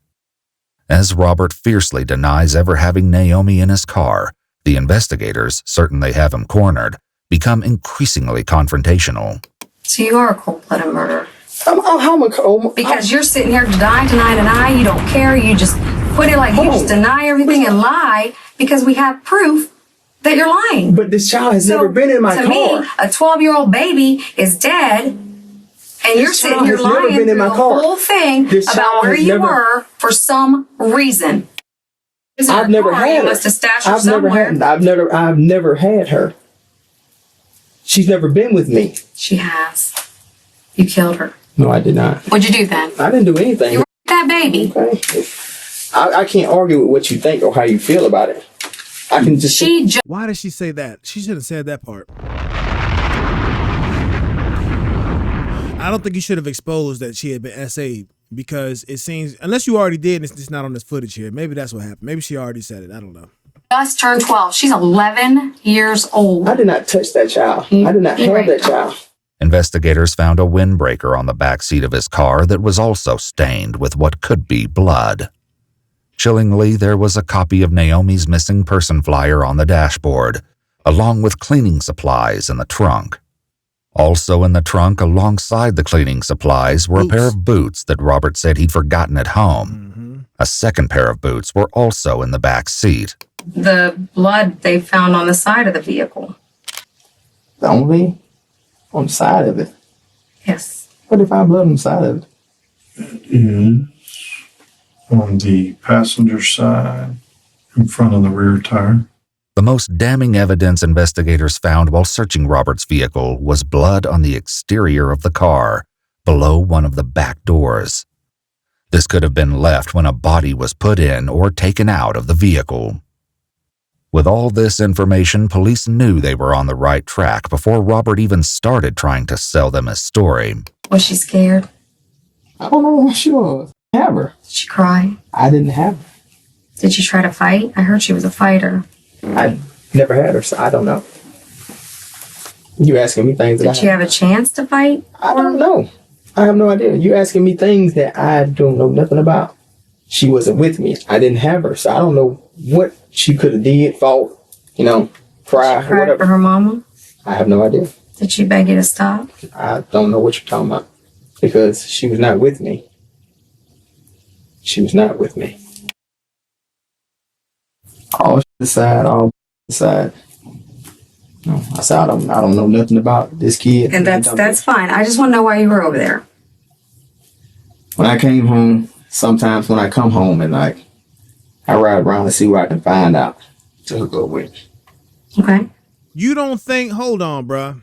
As Robert fiercely denies ever having Naomi in his car, the investigators, certain they have him cornered, become increasingly confrontational. So you are a cold-blooded murderer. How because you're sitting here deny. You don't care. You just put it like you just deny everything and lie because we have proof that you're lying. But this child has never been in my car. To me, a 12-year-old baby is dead, and you're sitting here lying through the whole thing about where you were for some reason. I've never had her. Must have stashed her somewhere. I've never had her. She's never been with me. She has. You killed her. No, I did not. What'd you do then? I didn't do anything. You were that baby. Okay. I can't argue with what you think or how you feel about it. I can just. Why did she say that? She should have said that part. I don't think you should have exposed that she had been SA'd because it seems, unless you already did, and it's just not on this footage here. Maybe that's what happened. Maybe she already said it. I don't know. Just turned 12. She's 11 years old. I did not touch that child. I did not have that child. Investigators found a windbreaker on the back seat of his car that was also stained with what could be blood. Chillingly, there was a copy of Naomi's missing person flyer on the dashboard, along with cleaning supplies in the trunk. Also in the trunk, alongside the cleaning supplies, were a pair of boots that Robert said he'd forgotten at home. A second pair of boots were also in the back seat. The blood they found on the side of the vehicle. Only on the side of it? Yes. What if I have blood on the side of it? It is on the passenger side, in front of the rear tire. The most damning evidence investigators found while searching Robert's vehicle was blood on the exterior of the car, below one of the back doors. This could have been left when a body was put in or taken out of the vehicle. With all this information, police knew they were on the right track before Robert even started trying to sell them his story. Was she scared? I don't know who she was. I have her. Did she cry? I didn't have her. Did she try to fight? I heard she was a fighter. I never had her, so I don't know. You asking me things that Did she have a chance to fight? I don't know. I have no idea. You asking me things that I don't know nothing about. She wasn't with me. I didn't have her, so I don't know what she could have did, fought, cry, Cried whatever. for her mama? I have no idea. Did she beg you to stop? I don't know what you're talking about because she was not with me. She was not with me. All aside, all aside. No, I said I don't know nothing about this kid. And that's fine. I just want to know why you were over there. When I came home, sometimes when I come home at night, I ride around to see what I can find out to hook up with. Okay. You don't think, hold on, bruh.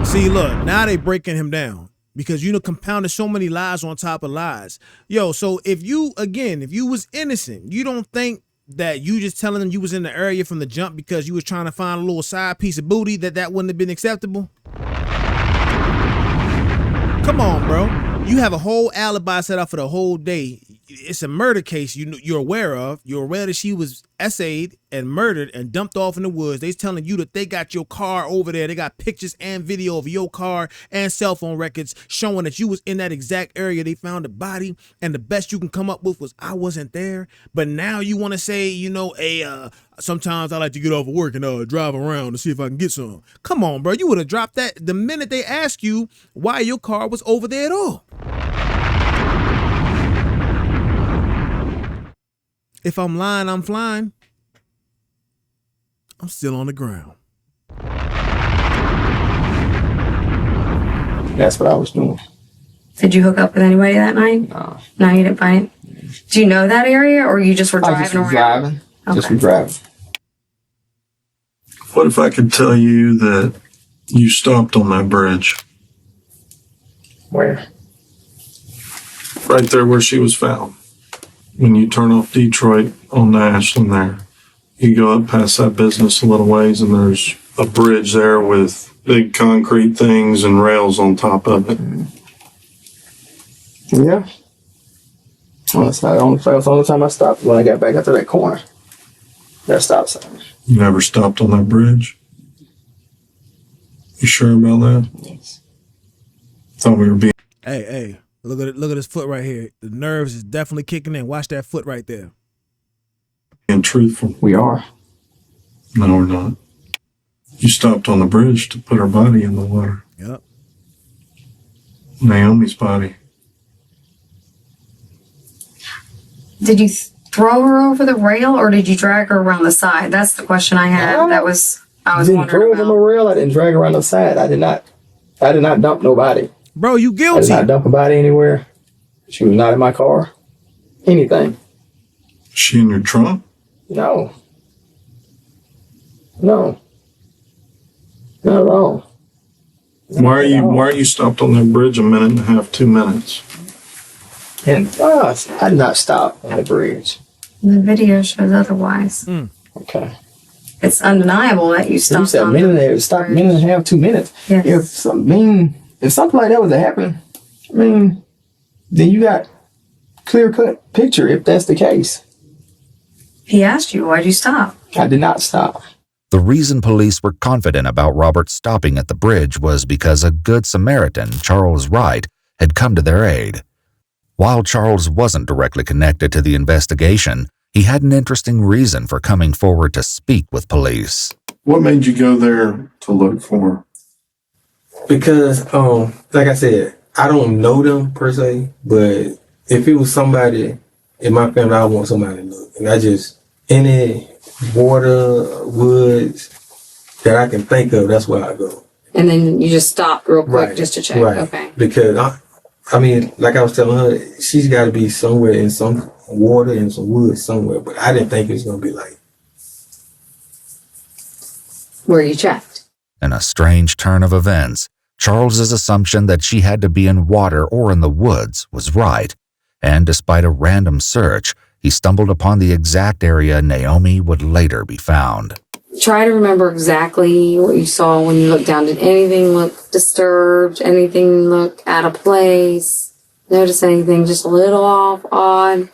See, look, now they breaking him down because compounded so many lies on top of lies. Yo, so if you was innocent, you don't think that you just telling them you was in the area from the jump because you was trying to find a little side piece of booty that wouldn't have been acceptable? Come on, bro. You have a whole alibi set up for the whole day. It's a murder case you're aware of. You're aware that she was essayed and murdered and dumped off in the woods. They're telling you that they got your car over there. They got pictures and video of your car and cell phone records showing that you was in that exact area. They found the body, and the best you can come up with was I wasn't there. But now you want to say, sometimes I like to get off of work and drive around to see if I can get some. Come on, bro. You would have dropped that the minute they asked you why your car was over there at all. If I'm lying, I'm flying. I'm still on the ground. That's what I was doing. Did you hook up with anybody that night? No. No, you didn't find it? Do you know that area, or you just were driving I just was around? driving. Just was driving. What if I could tell you that you stopped on that bridge? Where? Right there where she was found. When you turn off Detroit on the Ashland there, you go up past that business a little ways and there's a bridge there with big concrete things and rails on top of it. Yeah. Well, that's not the only place. The only time I stopped when I got back after that corner. That stop sign. You never stopped on that bridge? You sure about that? Yes. Thought we were being... Hey, look at it. Look at his foot right here. The nerves is definitely kicking in. Watch that foot right there. being truthful. We are. No, we're not. You stopped on the bridge to put her body in the water. Yep. Naomi's body. Did you throw her over the rail, or did you drag her around the side? That's the question I had. I was didn't wondering throw her on the rail. I didn't drag her around the side. I did not dump nobody. Bro, you guilty. I did not dump a body anywhere. She was not in my car. Anything. Is she in your trunk? No. Not at all. Why are you stopped on that bridge a minute and a half, 2 minutes? And I did not stop on the bridge. The video shows otherwise. Okay. It's undeniable that you stopped. You said a on minute the and stop, minute and a half, 2 minutes. Yes. If something like that was to happen, then you got clear-cut picture if that's the case. He asked you, why'd you stop? I did not stop. The reason police were confident about Robert stopping at the bridge was because a good Samaritan, Charles Wright, had come to their aid. While Charles wasn't directly connected to the investigation, he had an interesting reason for coming forward to speak with police. What made you go there to look for her? Because, like I said, I don't know them per se, but if it was somebody in my family, I want somebody to look. And I just, any water, woods that I can think of, that's where I go. And then you just stopped real quick just to check. Right. Okay. Because, I mean, like I was telling her, she's got to be somewhere in some water and some woods somewhere. But I didn't think it was going to be like. Where you checked. In a strange turn of events, Charles's assumption that she had to be in water or in the woods was right, and despite a random search, he stumbled upon the exact area Naomi would later be found. Try to remember exactly what you saw when you looked down. Did anything look disturbed? Anything look out of place? Notice anything just a little off, odd?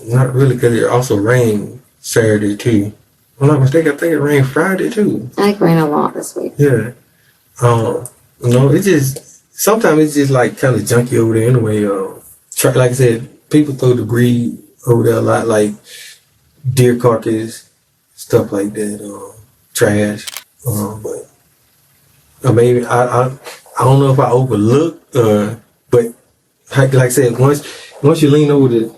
Not really, because it also rained Saturday too. If I'm not mistaken, I think it rained Friday too. I think it rained a lot this week. Yeah. It's just, sometimes it's just like kind of junky over there anyway. Like I said, people throw debris over there a lot, like deer carcass, stuff like that, trash. But maybe I don't know if I overlooked, but like I said, once you lean over the,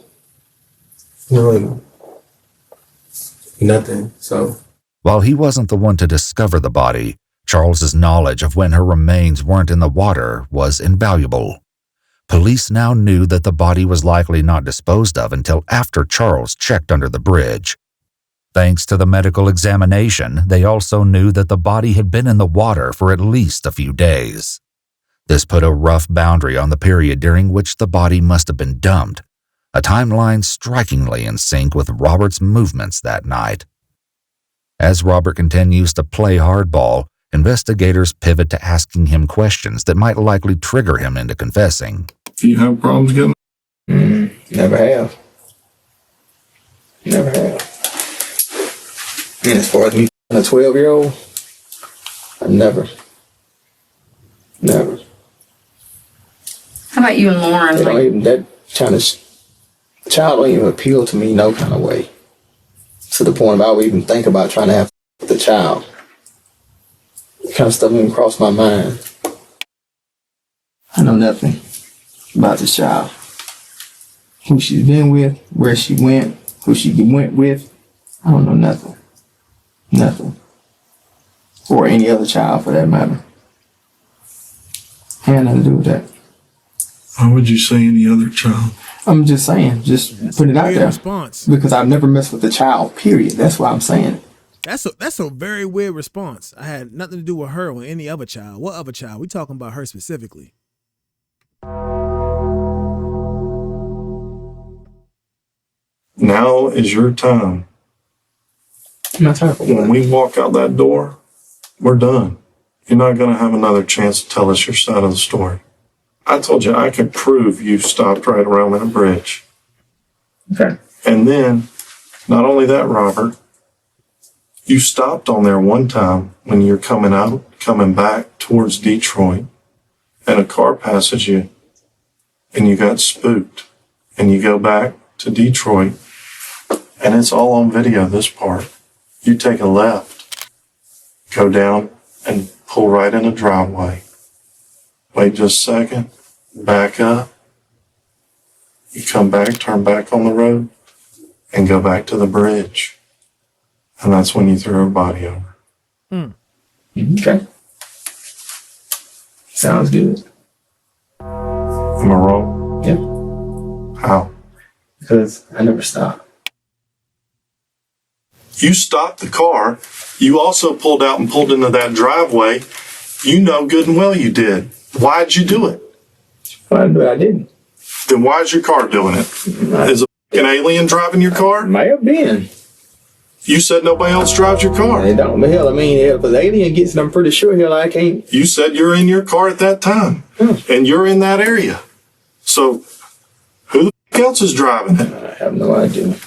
nothing. So while he wasn't the one to discover the body, Charles's knowledge of when her remains weren't in the water was invaluable. Police now knew that the body was likely not disposed of until after Charles checked under the bridge. Thanks to the medical examination, they also knew that the body had been in the water for at least a few days. This put a rough boundary on the period during which the body must have been dumped, a timeline strikingly in sync with Robert's movements that night. As Robert continues to play hardball, investigators pivot to asking him questions that might likely trigger him into confessing. Do you have problems getting? Never have. Never have. And as far as me a 12-year-old, I never. How about you and Lauren? That kind of child don't even appeal to me no kind of way. To the point of I would even think about trying to have the child. That kind of stuff didn't cross my mind. I know nothing about this child. Who she's been with, where she went, who she went with. I don't know nothing. Nothing. Or any other child for that matter. Had nothing to do with that. Why would you say any other child? I'm just saying, just put it out there. Response. Because I've never messed with a child, period. That's why I'm saying. That's a very weird response. I had nothing to do with her or any other child. What other child? We talking about her specifically. Now is your time. When we walk out that door, we're done. You're not going to have another chance to tell us your side of the story. I told you I could prove you stopped right around that bridge. Okay. And then, not only that, Robert, you stopped on there one time when you're coming back towards Detroit, and a car passes you, and you got spooked, and you go back to Detroit, and it's all on video, this part. You take a left, go down, and pull right in a driveway. Wait just a second, back up. You come back, turn back on the road, and go back to the bridge. And that's when you threw her body over. Okay. Sounds good. Am I wrong? Yeah. How? Because I never stopped. You stopped the car. You also pulled out and pulled into that driveway. You know good and well you did. Why'd you do it? Why did I didn't? Then why is your car doing it? Is an alien driving your car? May have been. You said nobody else drives your car. It don't. But hell, I mean, if the alien gets it, I'm pretty sure hell I can't. You said you're in your car at that time. And you're in that area. So who the f*** else is driving it? I have no idea.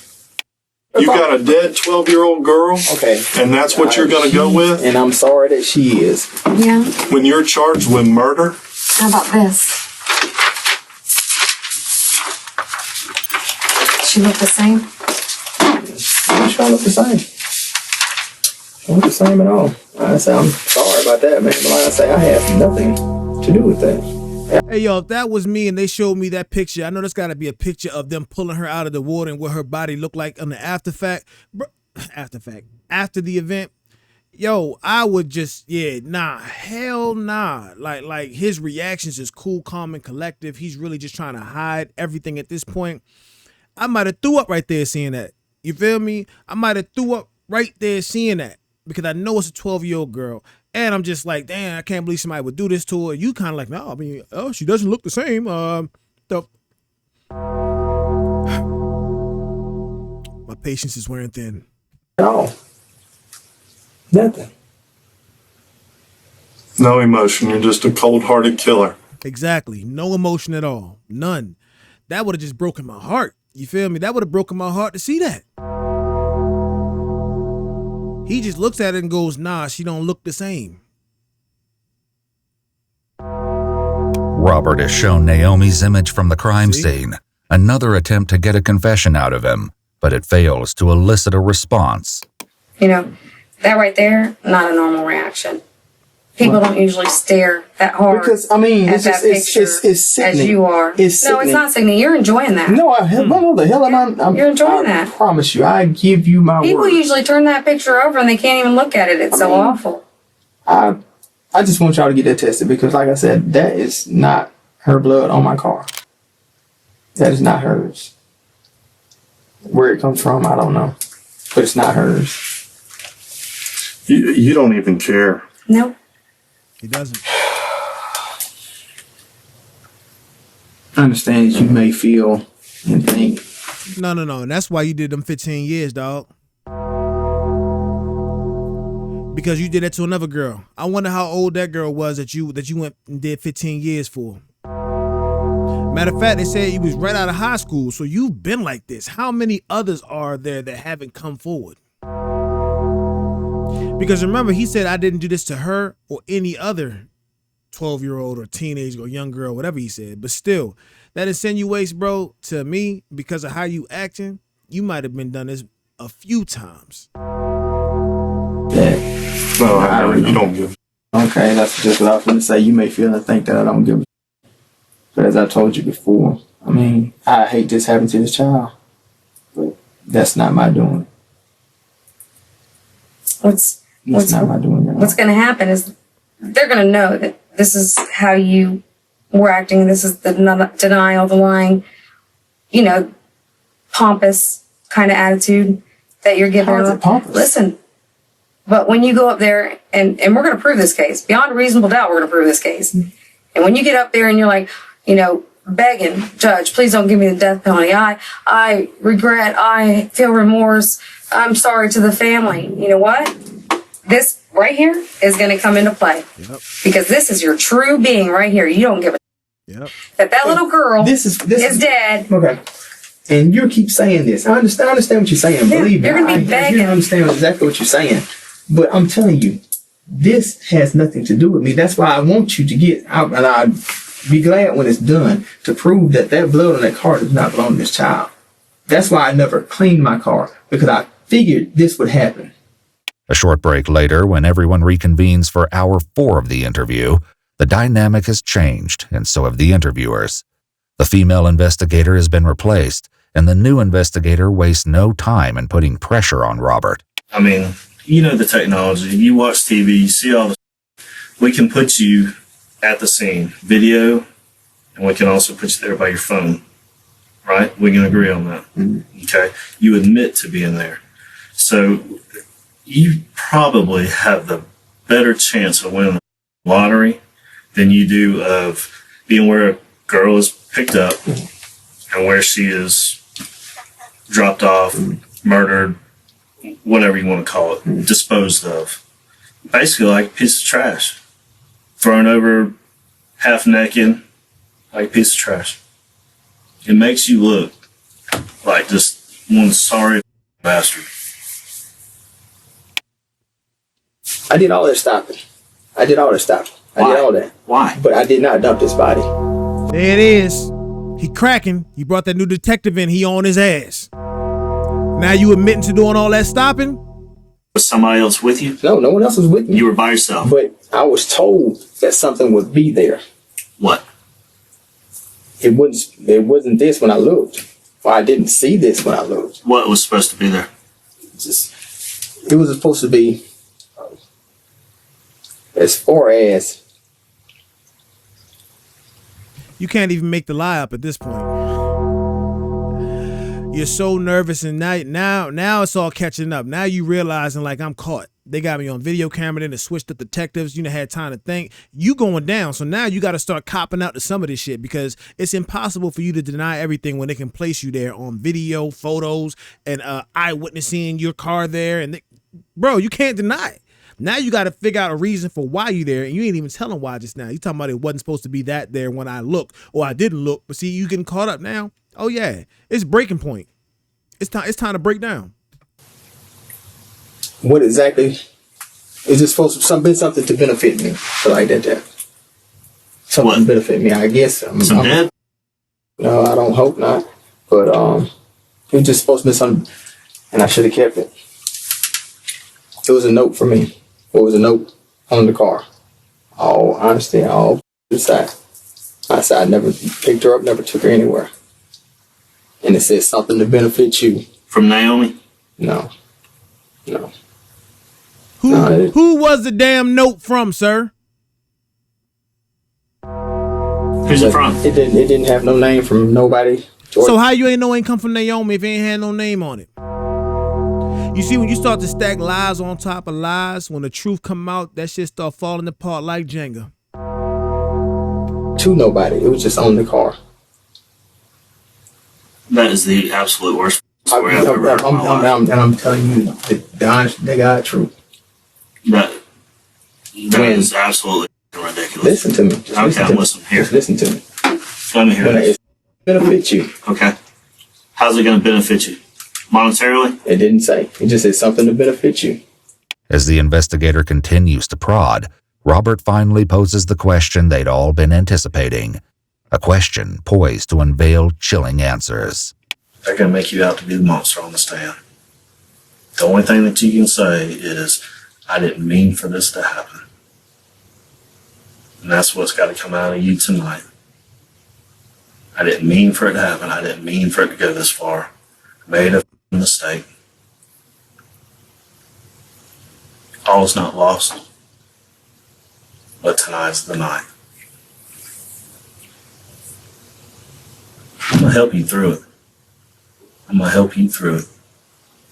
You got a dead 12-year-old girl? Okay. And that's what you're going to go with? And I'm sorry that she is. Yeah. When you're charged with murder? How about this? She look the same? She don't look the same. She don't look the same at all. I say I'm sorry about that, man. But like I say, I have nothing to do with that. Hey, yo, if that was me and they showed me that picture, I know there's got to be a picture of them pulling her out of the water and what her body looked like on the after the event. Yo, I would just, hell nah. Like his reactions is cool, calm, and collective. He's really just trying to hide everything at this point. I might have threw up right there seeing that. You feel me? I might have threw up right there seeing that because I know it's a 12-year-old girl. And I'm just like, damn, I can't believe somebody would do this to her. You kind of like, no, I mean, she doesn't look the same. My patience is wearing thin. No. Nothing. No emotion. You're just a cold-hearted killer. Exactly. No emotion at all. None. That would have just broken my heart. You feel me? That would have broken my heart to see that. He just looks at it and goes, nah, she don't look the same. Robert has shown Naomi's image from the crime scene. Another attempt to get a confession out of him, but it fails to elicit a response. You know, that right there, not a normal reaction. People don't usually stare that hard. Because, I mean, at it's that just, picture it's sickening. as you are. It's no, it's not sickening. You're enjoying that. No, what the hell am I? You're enjoying I that. promise you, I give you my People word. usually turn that picture over and they can't even look at it. It's so awful. I just want y'all to get that tested because, like I said, that is not her blood on my car. That is not hers. Where it comes from, I don't know. But it's not hers. You don't even care. No. He doesn't. I understand that you may feel and think. No. And that's why you did them 15 years, dog. Because you did that to another girl. I wonder how old that girl was that you went and did 15 years for. Matter of fact, they said you was right out of high school, so you've been like this. How many others are there that haven't come forward? Because remember, he said I didn't do this to her or any other 12-year-old or teenage or young girl, whatever he said. But still, that insinuates, bro, to me, because of how you acting, you might have been done this a few times. No, you don't give. Okay, that's just what I was going to say. You may feel and think that I don't give a. But as I told you before, I mean, I hate this happening to this child. But that's not my doing. What's not my doing. What's going to happen is they're going to know that this is how you were acting. This is the denial, the lying, pompous kind of attitude that you're giving her. Listen, but when you go up there and we're going to prove this case beyond a reasonable doubt, we're going to prove this case. And when you get up there and you're like, begging, Judge, please don't give me the death penalty. I regret, I feel remorse. I'm sorry to the family. You know what? This right here is going to come into play. Yep. Because this is your true being right here. You don't give a Yep. that little girl is dead. Okay. And you keep saying this. I understand what you're saying. Yeah, Believe me. you're gonna be begging. I understand exactly what you're saying. But I'm telling you, this has nothing to do with me. That's why I want you to get out, and I'd be glad when it's done to prove that blood on that car does not belong to this child. That's why I never cleaned my car, because I figured this would happen. A short break later, when everyone reconvenes for hour 4 of the interview, the dynamic has changed, and so have the interviewers. The female investigator has been replaced, and the new investigator wastes no time in putting pressure on Robert. I mean, the technology. You watch TV, you see all the... We can put you at the scene, video, and we can also put you there by your phone. Right? We can agree on that. Mm-hmm. Okay? You admit to being there. So you probably have the better chance of winning the lottery than you do of being where a girl is picked up and where she is dropped off, murdered, whatever you want to call it, disposed of. Basically like a piece of trash. Thrown over half naked, like a piece of trash. It makes you look like just one sorry bastard. I did all that stopping. I did all that. Why? But I did not dump this body. There it is. He cracking. He brought that new detective in. He on his ass. Now you admitting to doing all that stopping? Was somebody else with you? No one else was with me. You were by yourself? But I was told that something would be there. What? It wasn't this when I looked. Well, I didn't see this when I looked. What was supposed to be there? It was supposed to be, as far as... You can't even make the lie up at this point. You're so nervous, and now it's all catching up. Now you realizing, like, I'm caught. They got me on video camera, then they switched up detectives. You had time to think. You going down, so now you got to start copping out to some of this shit, because it's impossible for you to deny everything when they can place you there on video, photos, and eyewitnessing your car there. And bro, you can't deny it. Now you got to figure out a reason for why you there, and you ain't even telling why just now. You talking about it wasn't supposed to be that there when I looked, or I didn't look. But see, you getting caught up now. Oh yeah, it's breaking point. It's time to break down. What exactly is this supposed to be? Something to benefit me, so like that. Something to benefit me, I guess. Some dead? No, I don't hope not. But it was just supposed to be something, and I should have kept it. It was a note for me. It was a note on the car. All honesty, all inside. I said I never picked her up, never took her anywhere. And it says something to benefit you. From Naomi? No. Who was the damn note from, sir? Who's it from? It didn't have no name from nobody. So how you ain't know it come from Naomi if it ain't had no name on it? You see, when you start to stack lies on top of lies, when the truth come out, that shit start falling apart like Jenga. To nobody. It was just on the car. That is the absolute worst story I've ever heard in my life. And I'm telling you the honest, the God truth. That is absolutely ridiculous. Listen to me. Okay, listen here. Just listen to me. Let me hear this. It's benefit you. Okay. How's it going to benefit you? Monetarily? It didn't say. It just said something to benefit you. As the investigator continues to prod, Robert finally poses the question they'd all been anticipating. A question poised to unveil chilling answers. They're going to make you out to be the monster on the stand. The only thing that you can say is, I didn't mean for this to happen. And that's what's got to come out of you tonight. I didn't mean for it to happen. I didn't mean for it to go this far. I made a mistake. All is not lost. But tonight's the night. gonna help you through it. I'm gonna help you through it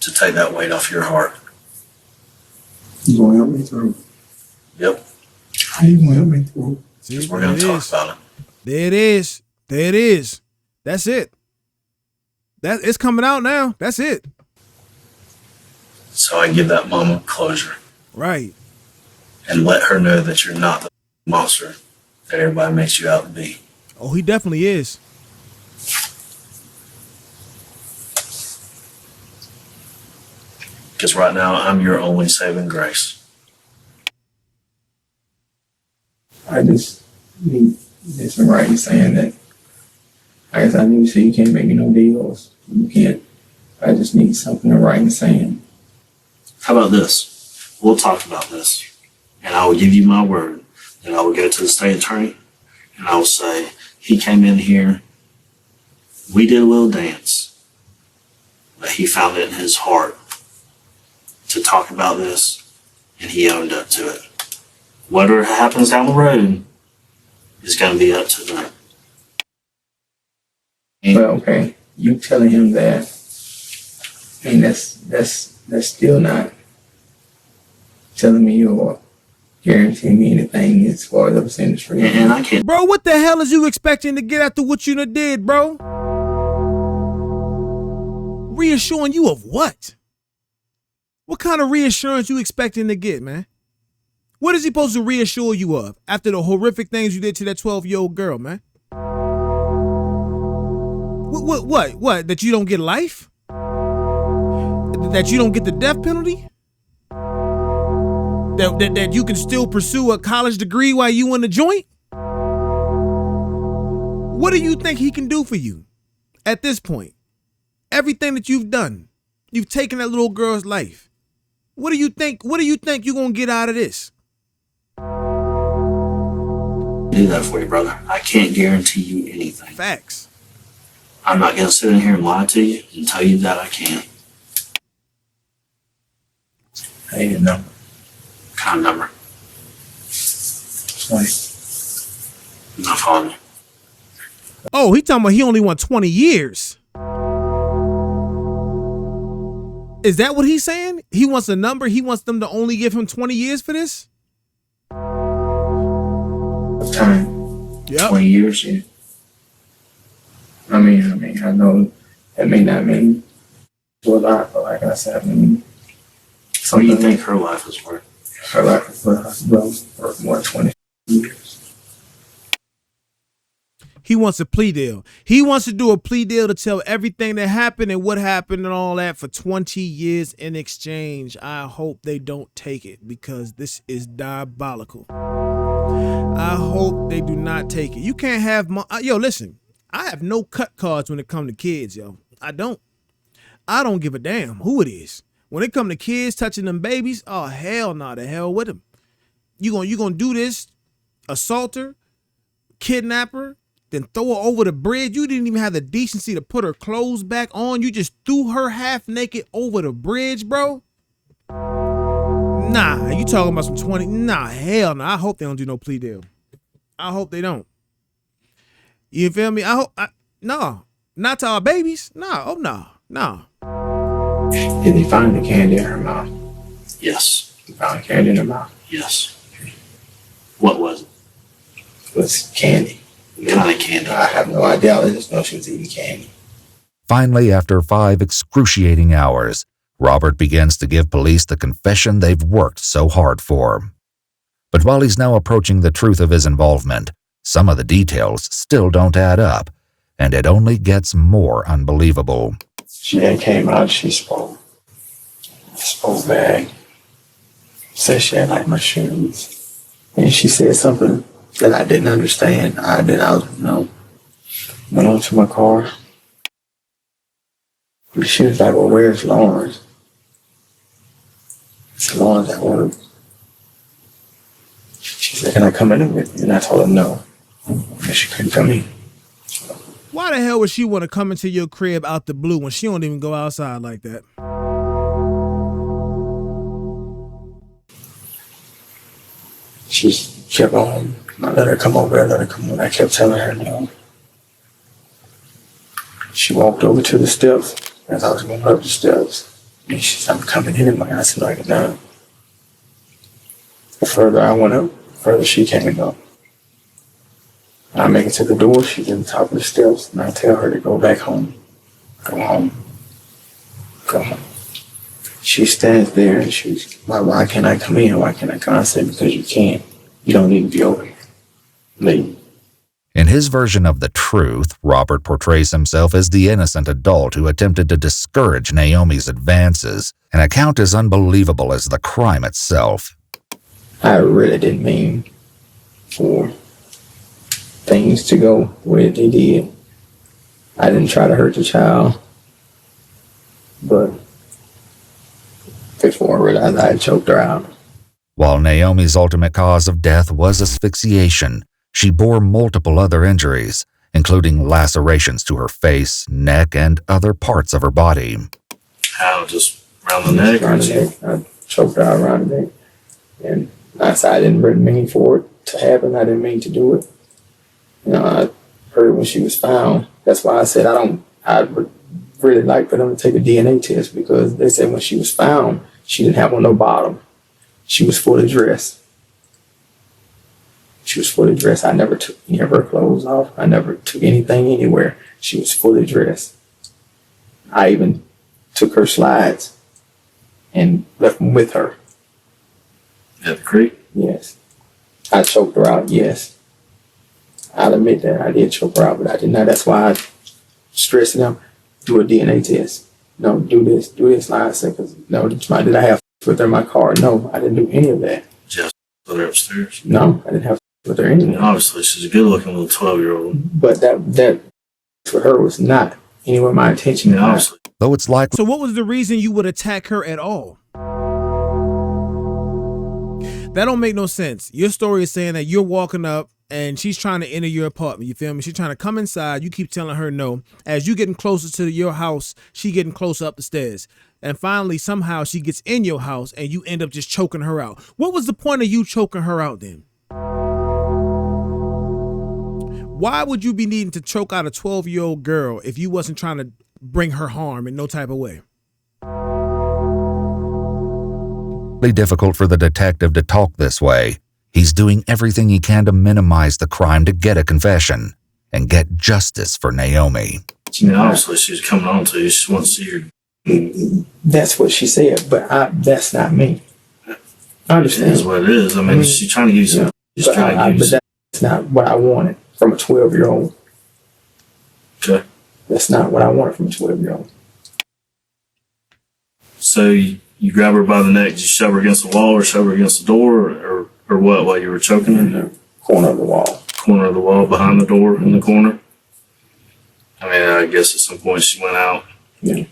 to take that weight off your heart. You gonna help me through? Yep. How you gonna help me through? Because we're gonna talk about it. There it is. There it is. That's it. It's coming out now. That's it. So I can give that mama closure. Right. And let her know that you're not the monster that everybody makes you out to be. Oh, he definitely is. Because right now, I'm your only saving grace. I just need some writing saying that. I guess I need to say you can't make me no deals. You can't. I just need something in writing saying. How about this? We'll talk about this. And I will give you my word that I will go to the state attorney and I will say, he came in here, we did a little dance, but he found it in his heart to talk about this and he owned up to it. Whatever happens down the road is going to be up to them. Well, okay, you telling him that, I mean, that's still not telling me or guaranteeing me anything as far as the percentage for you. And I can't. Bro, what the hell is you expecting to get after what you done did, bro? Reassuring you of what? What kind of reassurance you expecting to get, man? What is he supposed to reassure you of after the horrific things you did to that 12-year-old girl, man? What? That you don't get life? That you don't get the death penalty? That you can still pursue a college degree while you in the joint? What do you think he can do for you at this point? Everything that you've done, you've taken that little girl's life. What do you think you're gonna get out of this? Do that for you, brother. I can't guarantee you anything. Facts. I'm not going to sit in here and lie to you and tell you that I can't. I need a number. Kind of number. 20. I'm not following you. Oh, he talking about he only want 20 years. Is that what he's saying? He wants a number? He wants them to only give him 20 years for this? Time. Yep. 20 years, yeah. I mean, I know that may not mean a lot, but like I said, I mean, What do you think her life is worth? her life is worth more than 20 years. He wants a plea deal. He wants to do a plea deal to tell everything that happened and what happened and all that for 20 years in exchange. I hope they don't take it because this is diabolical. I hope they do not take it. You can't have yo, listen, I have no cut cards when it comes to kids, yo. I don't give a damn who it is. When it come to kids touching them babies, oh hell no, the hell with them. You gonna do this, assault her, kidnap her, then throw her over the bridge. You didn't even have the decency to put her clothes back on. You just threw her half naked over the bridge, bro. Nah, you talking about some 20? Nah, hell no. I hope they don't do no plea deal. I hope they don't. You feel me? No, not to our babies. No, oh no. Did they find the candy in her mouth? Yes. They found candy in her mouth. Yes. What was it? It was candy. What kind of candy? I have no idea. I just know she was eating candy. Finally, after 5 excruciating hours, Robert begins to give police the confession they've worked so hard for. But while he's now approaching the truth of his involvement, some of the details still don't add up, and it only gets more unbelievable. She had came out, she spoke back. Said she had like my shoes. And she said something that I didn't understand. Went on to my car. And she was like, well, where's Lawrence? I said, Lawrence at work. She said, can I come in with you? And I told her no. And she couldn't come in. Why the hell would she want to come into your crib out the blue when she don't even go outside like that? She kept on. I let her come over. I kept telling her no. She walked over to the steps as I was going up the steps. And she said, I'm coming anyway. I said, like, no. The further I went up, the further she came up. I make it to the door, she's at the top of the steps, and I tell her to go back home. Go home. Go home. She stands there and she's like, why can't I come in? Why can't I come? I said, because you can't. You don't need to be over here. Leave. In his version of the truth, Robert portrays himself as the innocent adult who attempted to discourage Naomi's advances, an account as unbelievable as the crime itself. I really didn't mean for things to go where they did. I didn't try to hurt the child, but before I realized I had choked her out. While Naomi's ultimate cause of death was asphyxiation, she bore multiple other injuries, including lacerations to her face, neck, and other parts of her body. How? Just around the neck? Around the neck. I choked her out around the neck. And I didn't really mean for it to happen. I didn't mean to do it. You know, I heard when she was found. That's why I said I would really like for them to take a DNA test, because they said when she was found, she didn't have on no bottom. She was fully dressed. She was fully dressed. I never took any of her clothes off. I never took anything anywhere. She was fully dressed. I even took her slides and left them with her. At the creek? Yes. I choked her out, yes. I'll admit that I did choke her out, but I did not. That's why I stressed them, do a DNA test. No, do this. Like I said, because no, did I have with her in my car? No, I didn't do any of that. Just put her upstairs? No, I didn't have with her anyway. Obviously, she's a good-looking little 12-year-old. But that for her was not anywhere my intention. Yeah, obviously. Though it's like. So what was the reason you would attack her at all? That don't make no sense. Your story is saying that you're walking up and she's trying to enter your apartment. You feel me? She's trying to come inside. You keep telling her no. As you getting closer to your house, she getting closer up the stairs. And finally, somehow she gets in your house and you end up just choking her out. What was the point of you choking her out then? Why would you be needing to choke out a 12-year-old girl if you wasn't trying to bring her harm in no type of way? Difficult for the detective to talk this way. He's doing everything he can to minimize the crime to get a confession and get justice for Naomi. Obviously, she was coming on to you. She wants to see her. That's what she said, but that's not me. I understand. It is what it is. I mean, she's trying to use it. But that's not what I wanted from a 12-year-old. Okay. That's not what I wanted from a 12-year-old. So you grab her by the neck, did you shove her against the wall or shove her against the door or what while you were choking her? In the corner of the wall. Corner of the wall, behind the door in the corner? I mean, I guess at some point she went out. Yeah.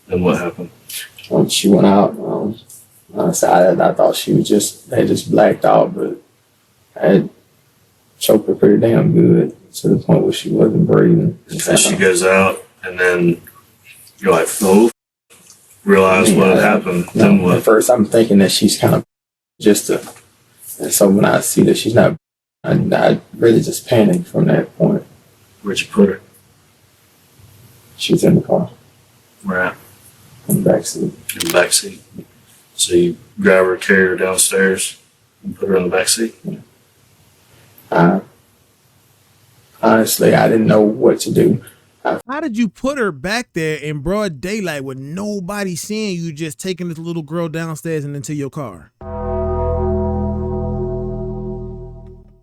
Then what happened? When she went out, I thought she was they just blacked out, but I had choked her pretty damn good to the point where she wasn't breathing. So she goes out and then you're like, oh. Realize what had happened. Then what? At first, I'm thinking that she's kind of and so when I see that she's not, I really just panicked from that point. Where'd you put her? She was in the car. Where at? In the back seat. In the back seat. So you grab her, carry her downstairs, and put her in the back seat? Yeah. Honestly, I didn't know what to do. How did you put her back there in broad daylight with nobody seeing you just taking this little girl downstairs and into your car?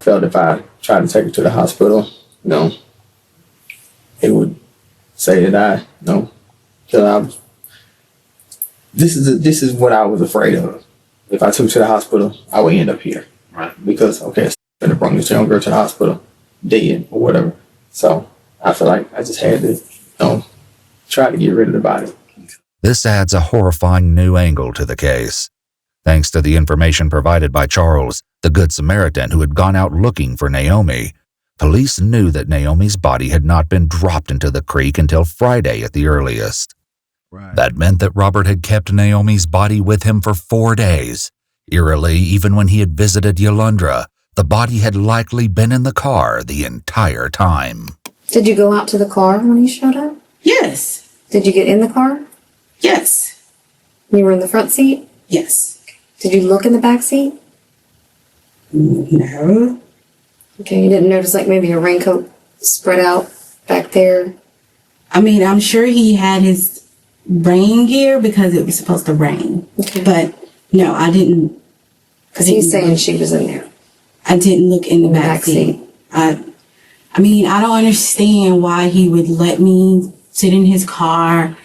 Felt if I tried to take her to the hospital, it would say that this is what I was afraid of. If I took her to the hospital, I would end up here. Right. Because, okay, I'm going to bring this young girl to the hospital, dead or whatever. So I feel like I just had to, try to get rid of the body. This adds a horrifying new angle to the case. Thanks to the information provided by Charles, the Good Samaritan who had gone out looking for Naomi, police knew that Naomi's body had not been dropped into the creek until Friday at the earliest. Right. That meant that Robert had kept Naomi's body with him for 4 days. Eerily, even when he had visited Yolanda, the body had likely been in the car the entire time. Did you go out to the car when he showed up? Yes. Did you get in the car? Yes. You were in the front seat? Yes. Did you look in the back seat? No. Okay, you didn't notice like maybe a raincoat spread out back there? I mean, I'm sure he had his rain gear because it was supposed to rain. Okay. But no, I didn't. Because he's saying she was in there. I didn't look in the back seat. I mean, I don't understand why he would let me sit in his car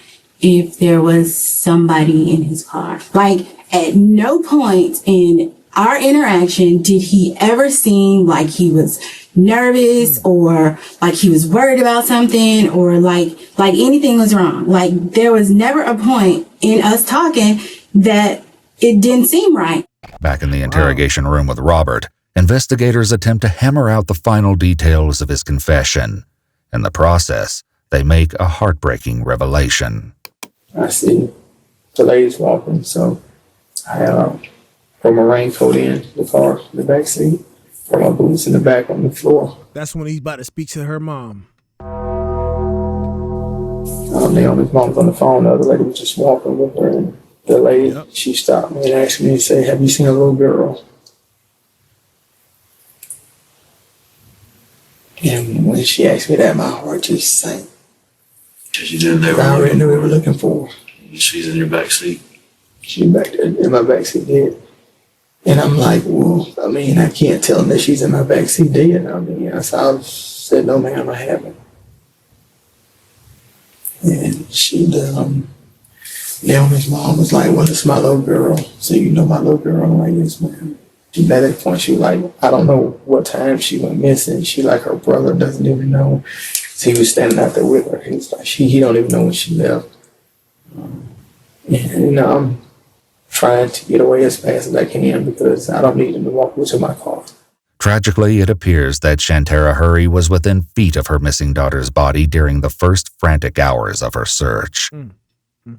if there was somebody in his car. Like, at no point in our interaction did he ever seem like he was nervous or like he was worried about something or like anything was wrong. Like, there was never a point in us talking that it didn't seem right. Back in the interrogation room with Robert, investigators attempt to hammer out the final details of his confession. In the process, they make a heartbreaking revelation. I see the ladies walking, so I put my raincoat in the car, the back seat, put my boots in the back on the floor. That's when he's about to speak to her mom. Naomi's mom's on the phone. The other lady was just walking with her, and the lady, she stopped me and asked me and said, "Have you seen a little girl?" And when she asked me that, my heart just sank. Because you didn't know. I already knew we were looking for her. She's in your back seat. She's back there in my backseat dead. And I'm like, well, I mean, I can't tell them that she's in my backseat dead. I mean, I said, no, ma'am, I haven't. And Naomi's mom was like, well, it's my little girl. So you know my little girl? I'm like, yes, ma'am. At that point, she was like, I don't know what time she went missing. She like, her brother doesn't even know. So he was standing out there with her. He was like, he don't even know when she left. And I'm trying to get away as fast as I can because I don't need him to walk into my car. Tragically, it appears that Shantara Hurry was within feet of her missing daughter's body during the first frantic hours of her search.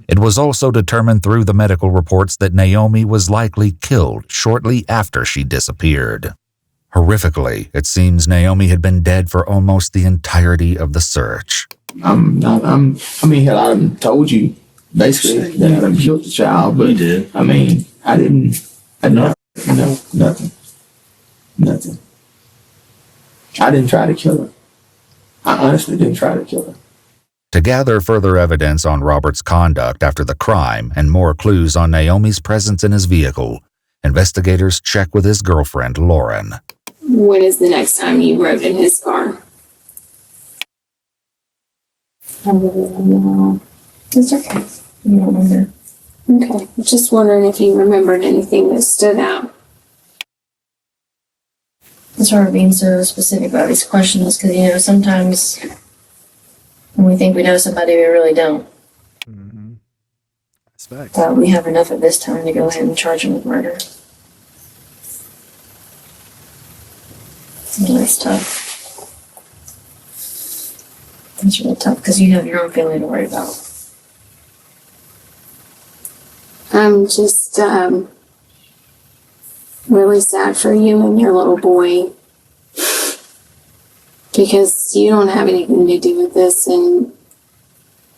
It was also determined through the medical reports that Naomi was likely killed shortly after she disappeared. Horrifically, it seems Naomi had been dead for almost the entirety of the search. I mean, I done told you basically that I done killed the child, but You did. I mean, I didn't know, nothing. I didn't try to kill her. I honestly didn't try to kill her. To gather further evidence on Robert's conduct after the crime and more clues on Naomi's presence in his vehicle, investigators check with his girlfriend, Lauren. When is the next time you rode in his car? I really don't know. It's okay. You don't remember. Okay. Just wondering if you remembered anything that stood out. That's why we're being so specific about these questions, because, sometimes when we think we know somebody, we really don't. That's facts. But we have enough at this time to go ahead and charge him with murder. That's tough. That's really tough, because you have your own family to worry about. I'm just really sad for you and your little boy, because you don't have anything to do with this, and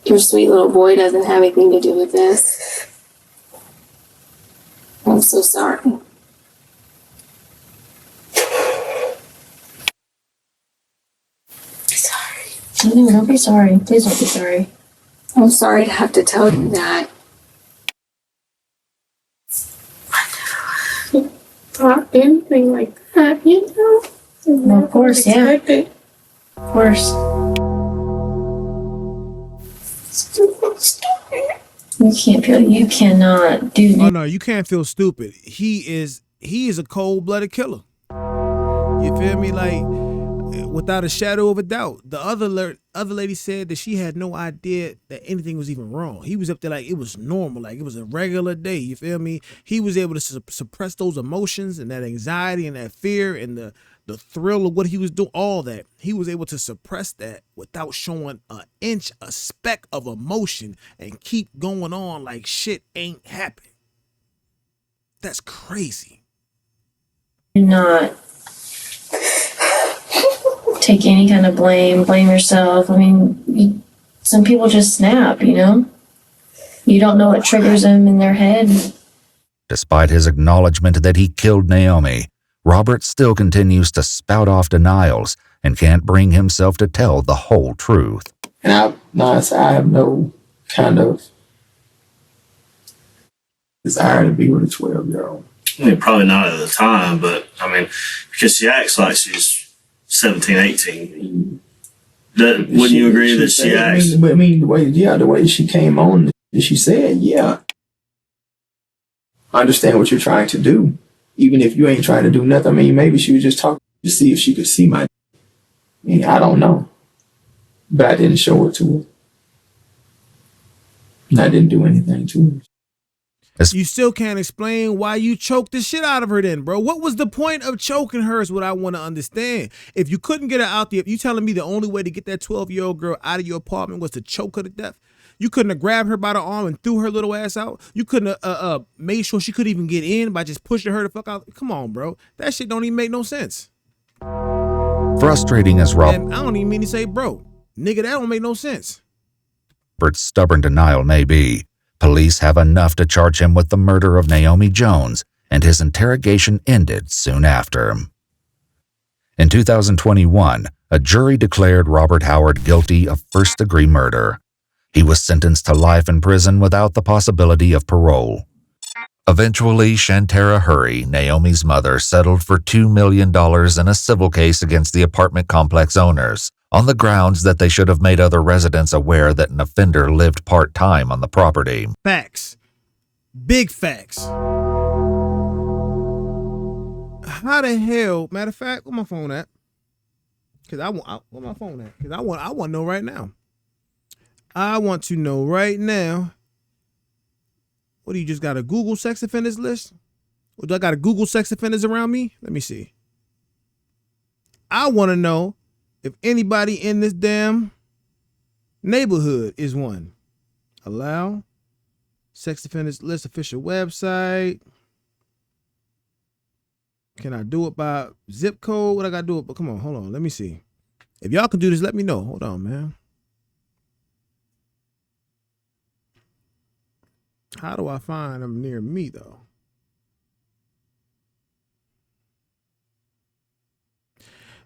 your sweet little boy doesn't have anything to do with this. I'm so sorry. Sorry. No, don't be sorry. Please don't be sorry. I'm sorry to have to tell you that. Thought anything like that, Well, of course, yeah. Expected. Of course. You cannot do Oh no, you can't feel stupid. He is a cold-blooded killer. You feel me? Like, without a shadow of a doubt. The other lady said that she had no idea that anything was even wrong. He was up there like it was normal, like it was a regular day. You feel me? He was able to suppress those emotions and that anxiety and that fear and the thrill of what he was doing, all that. He was able to suppress that without showing a speck of emotion and keep going on like shit ain't happened. That's crazy. Do not take any kind of blame yourself. I mean, some people just snap, you know? You don't know what triggers them in their head. Despite his acknowledgement that he killed Naomi, Robert still continues to spout off denials and can't bring himself to tell the whole truth. And I have no kind of desire to be with a 12-year-old. I mean, probably not at the time, but I mean, because she acts like she's 17, 18. Wouldn't you agree that she acts? I mean, the way she came on, she said, yeah. I understand what you're trying to do. Even if you ain't trying to do nothing. I mean, maybe she was just talking to see if she could see my. I mean, I don't know. But I didn't show it to her. And I didn't do anything to her. You still can't explain why you choked the shit out of her then, bro. What was the point of choking her is what I want to understand. If you couldn't get her out there, if you telling me the only way to get that 12-year-old girl out of your apartment was to choke her to death, you couldn't have grabbed her by the arm and threw her little ass out? You couldn't have made sure she couldn't even get in by just pushing her the fuck out? Come on, bro. That shit don't even make no sense. Frustrating as And I don't even mean to say bro. Nigga, that don't make no sense. Robert's stubborn denial may be, police have enough to charge him with the murder of Naomi Jones, and his interrogation ended soon after. In 2021, a jury declared Robert Howard guilty of first-degree murder. He was sentenced to life in prison without the possibility of parole. Eventually, Shantara Hurry, Naomi's mother, settled for $2 million in a civil case against the apartment complex owners, on the grounds that they should have made other residents aware that an offender lived part-time on the property. Facts. Big facts. How the hell, matter of fact, where my phone at? Cause where my phone at? Cause I want to know right now. I want to know right now. What do you just got a Google sex offenders list? Or do I got a Google sex offenders around me? Let me see. I want to know if anybody in this damn neighborhood is one. Allow. Sex offenders list official website. Can I do it by zip code? What I gotta do it? But come on, hold on. Let me see. If y'all can do this, let me know. Hold on, man. How do I find them near me though?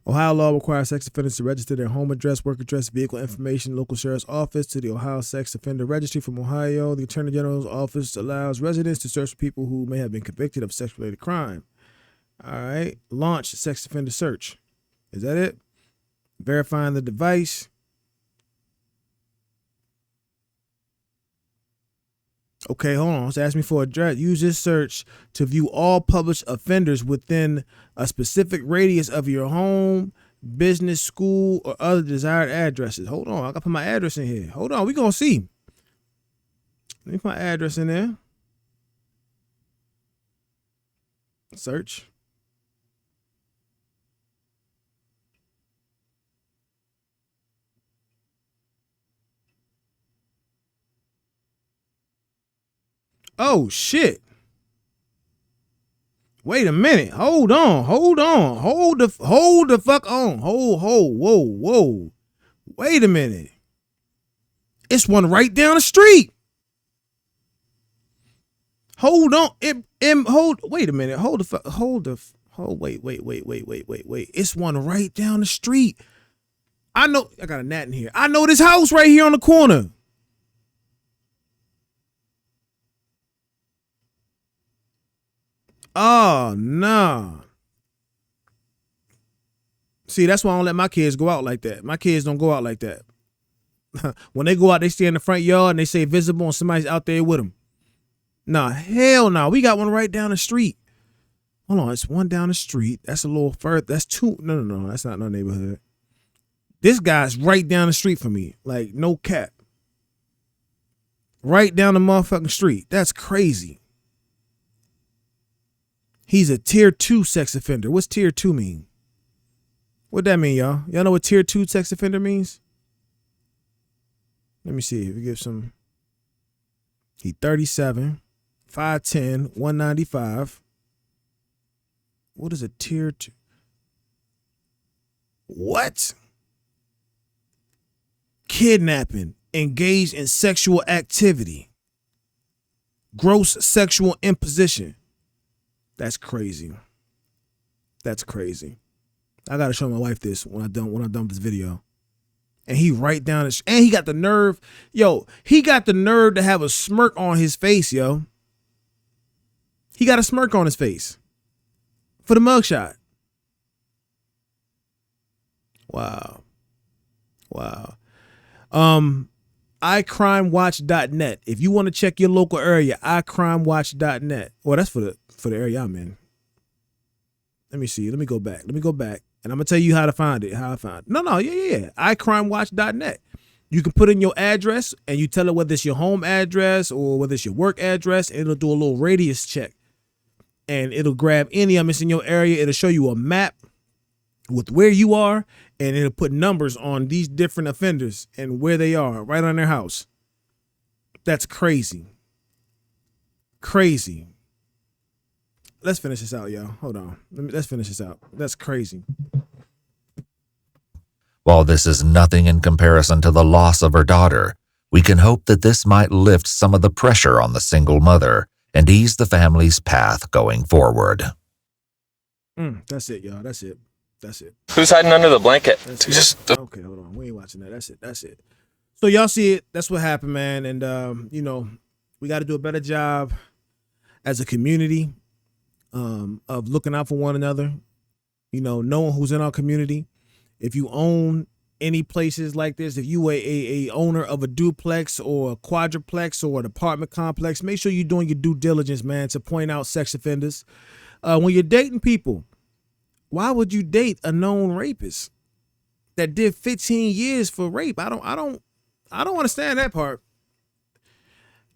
Ohio law requires sex offenders to register their home address, work address, vehicle information, local sheriff's office to the Ohio Sex Offender Registry from Ohio. The Attorney General's office allows residents to search for people who may have been convicted of sex-related crime. All right. Launch sex offender search. Is that it? Verifying the device. Okay, hold on. It's asking me for address. Use this search to view all published offenders within a specific radius of your home, business, school, or other desired addresses. Hold on. I gotta put my address in here. Hold on. We gonna see. Let me put my address in there. Search. Oh shit. Wait a minute. Hold on. Hold the fuck on. Whoa. Wait a minute. It's one right down the street. Hold on. Wait a minute. Wait. It's one right down the street. I know. I got a gnat in here. I know this house right here on the corner. Oh, no. See, that's why I don't let my kids go out like that. My kids don't go out like that. When they go out, they stay in the front yard and they say visible and somebody's out there with them. Nah, hell no. We got one right down the street. Hold on, it's one down the street. That's a little further. That's two. No. That's not no neighborhood. This guy's right down the street from me. Like, no cap. Right down the motherfucking street. That's crazy. He's a tier 2 sex offender. What's tier 2 mean? What that mean, y'all? Y'all know what tier 2 sex offender means? Let me see if we give some. He 37, 5'10", 195. What is a tier 2? What? Kidnapping, engaged in sexual activity, gross sexual imposition. That's crazy. That's crazy. I gotta show my wife this when I'm done with this video. And he write down and he got the nerve, he got the nerve to have a smirk on his face, yo. He got a smirk on his face for the mugshot. Wow. iCrimeWatch.net. If you want to check your local area, iCrimeWatch.net. Well, that's for the area I'm in. Let me see. Let me go back. And I'm gonna tell you how to find it. Yeah. iCrimeWatch.net. You can put in your address and you tell it whether it's your home address or whether it's your work address. And it'll do a little radius check. And it'll grab any of them in your area. It'll show you a map with where you are, and it'll put numbers on these different offenders and where they are right on their house. That's crazy. Crazy. Let's finish this out, y'all. Hold on. Let's finish this out. That's crazy. While this is nothing in comparison to the loss of her daughter, we can hope that this might lift some of the pressure on the single mother and ease the family's path going forward. That's it, y'all. That's it. Who's hiding under the blanket? Okay, hold on. We ain't watching that. That's it. So y'all see it. That's what happened, man. And we got to do a better job as a community of looking out for one another. Knowing who's in our community. If you own any places like this, if you a owner of a duplex or a quadruplex or an apartment complex, make sure you're doing your due diligence, man, to point out sex offenders. When you're dating people, why would you date a known rapist that did 15 years for rape? I don't understand that part.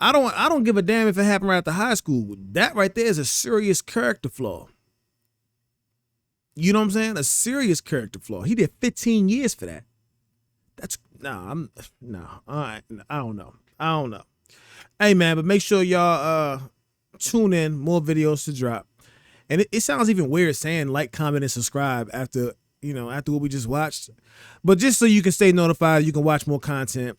I don't give a damn if it happened right after high school. That right there is a serious character flaw. You know what I'm saying? A serious character flaw. He did 15 years for that. I don't know. Hey man, but make sure y'all tune in. More videos to drop. And it sounds even weird saying like, comment, and subscribe after what we just watched. But just so you can stay notified, you can watch more content.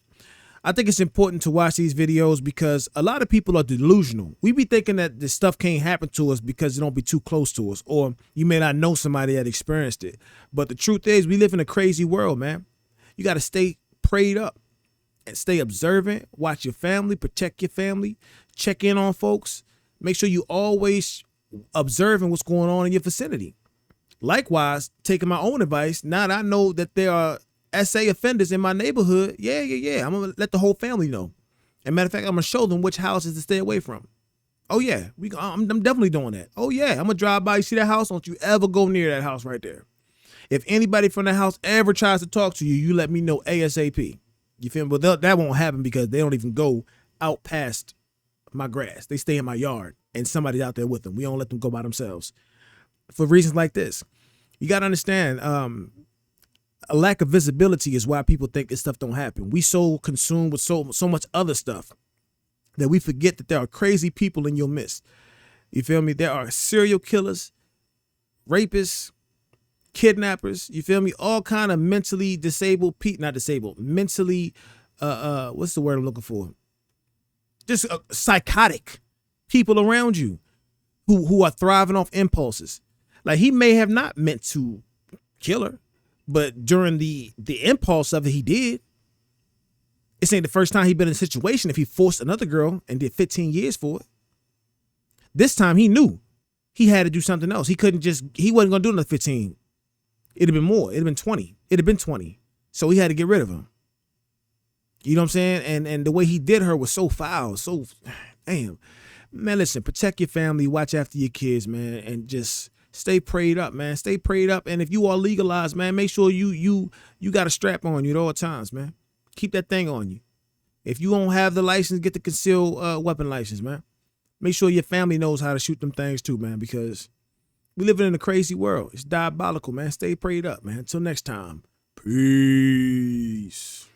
I think it's important to watch these videos because a lot of people are delusional. We be thinking that this stuff can't happen to us because it don't be too close to us, or you may not know somebody that experienced it. But the truth is, we live in a crazy world, man. You got to stay prayed up and stay observant. Watch your family, protect your family, check in on folks. Make sure you always observing what's going on in your vicinity. Likewise, taking my own advice, now that I know that there are SA offenders in my neighborhood, yeah. I'm gonna let the whole family know. And matter of fact, I'm gonna show them which houses to stay away from. Oh yeah, I'm definitely doing that. Oh yeah, I'm gonna drive by. You see that house? Don't you ever go near that house right there. If anybody from the house ever tries to talk to you, you let me know ASAP. You feel me? But that won't happen because they don't even go out past my grass. They stay in my yard, and somebody's out there with them. We don't let them go by themselves for reasons like this. You gotta understand. A lack of visibility is why people think this stuff don't happen. We so consumed with so much other stuff that we forget that there are crazy people in your midst. You feel me? There are serial killers, rapists, kidnappers. You feel me? All kind of mentally disabled people, not disabled, mentally, what's the word I'm looking for? Just psychotic people around you who are thriving off impulses. Like he may have not meant to kill her, but during the impulse of it, he did. This ain't the first time he been in a situation if he forced another girl and did 15 years for it. This time he knew he had to do something else. He wasn't going to do another 15. It'd have been more. It'd have been 20. It'd have been 20. So he had to get rid of him. You know what I'm saying? And the way he did her was so foul. So, damn. Man, listen, protect your family. Watch after your kids, man. And just stay prayed up, man. Stay prayed up. And if you are legalized, man, make sure you got a strap on you at all times, man. Keep that thing on you. If you don't have the license, get the concealed weapon license, man. Make sure your family knows how to shoot them things too, man, because we living in a crazy world. It's diabolical, man. Stay prayed up, man. Until next time. Peace.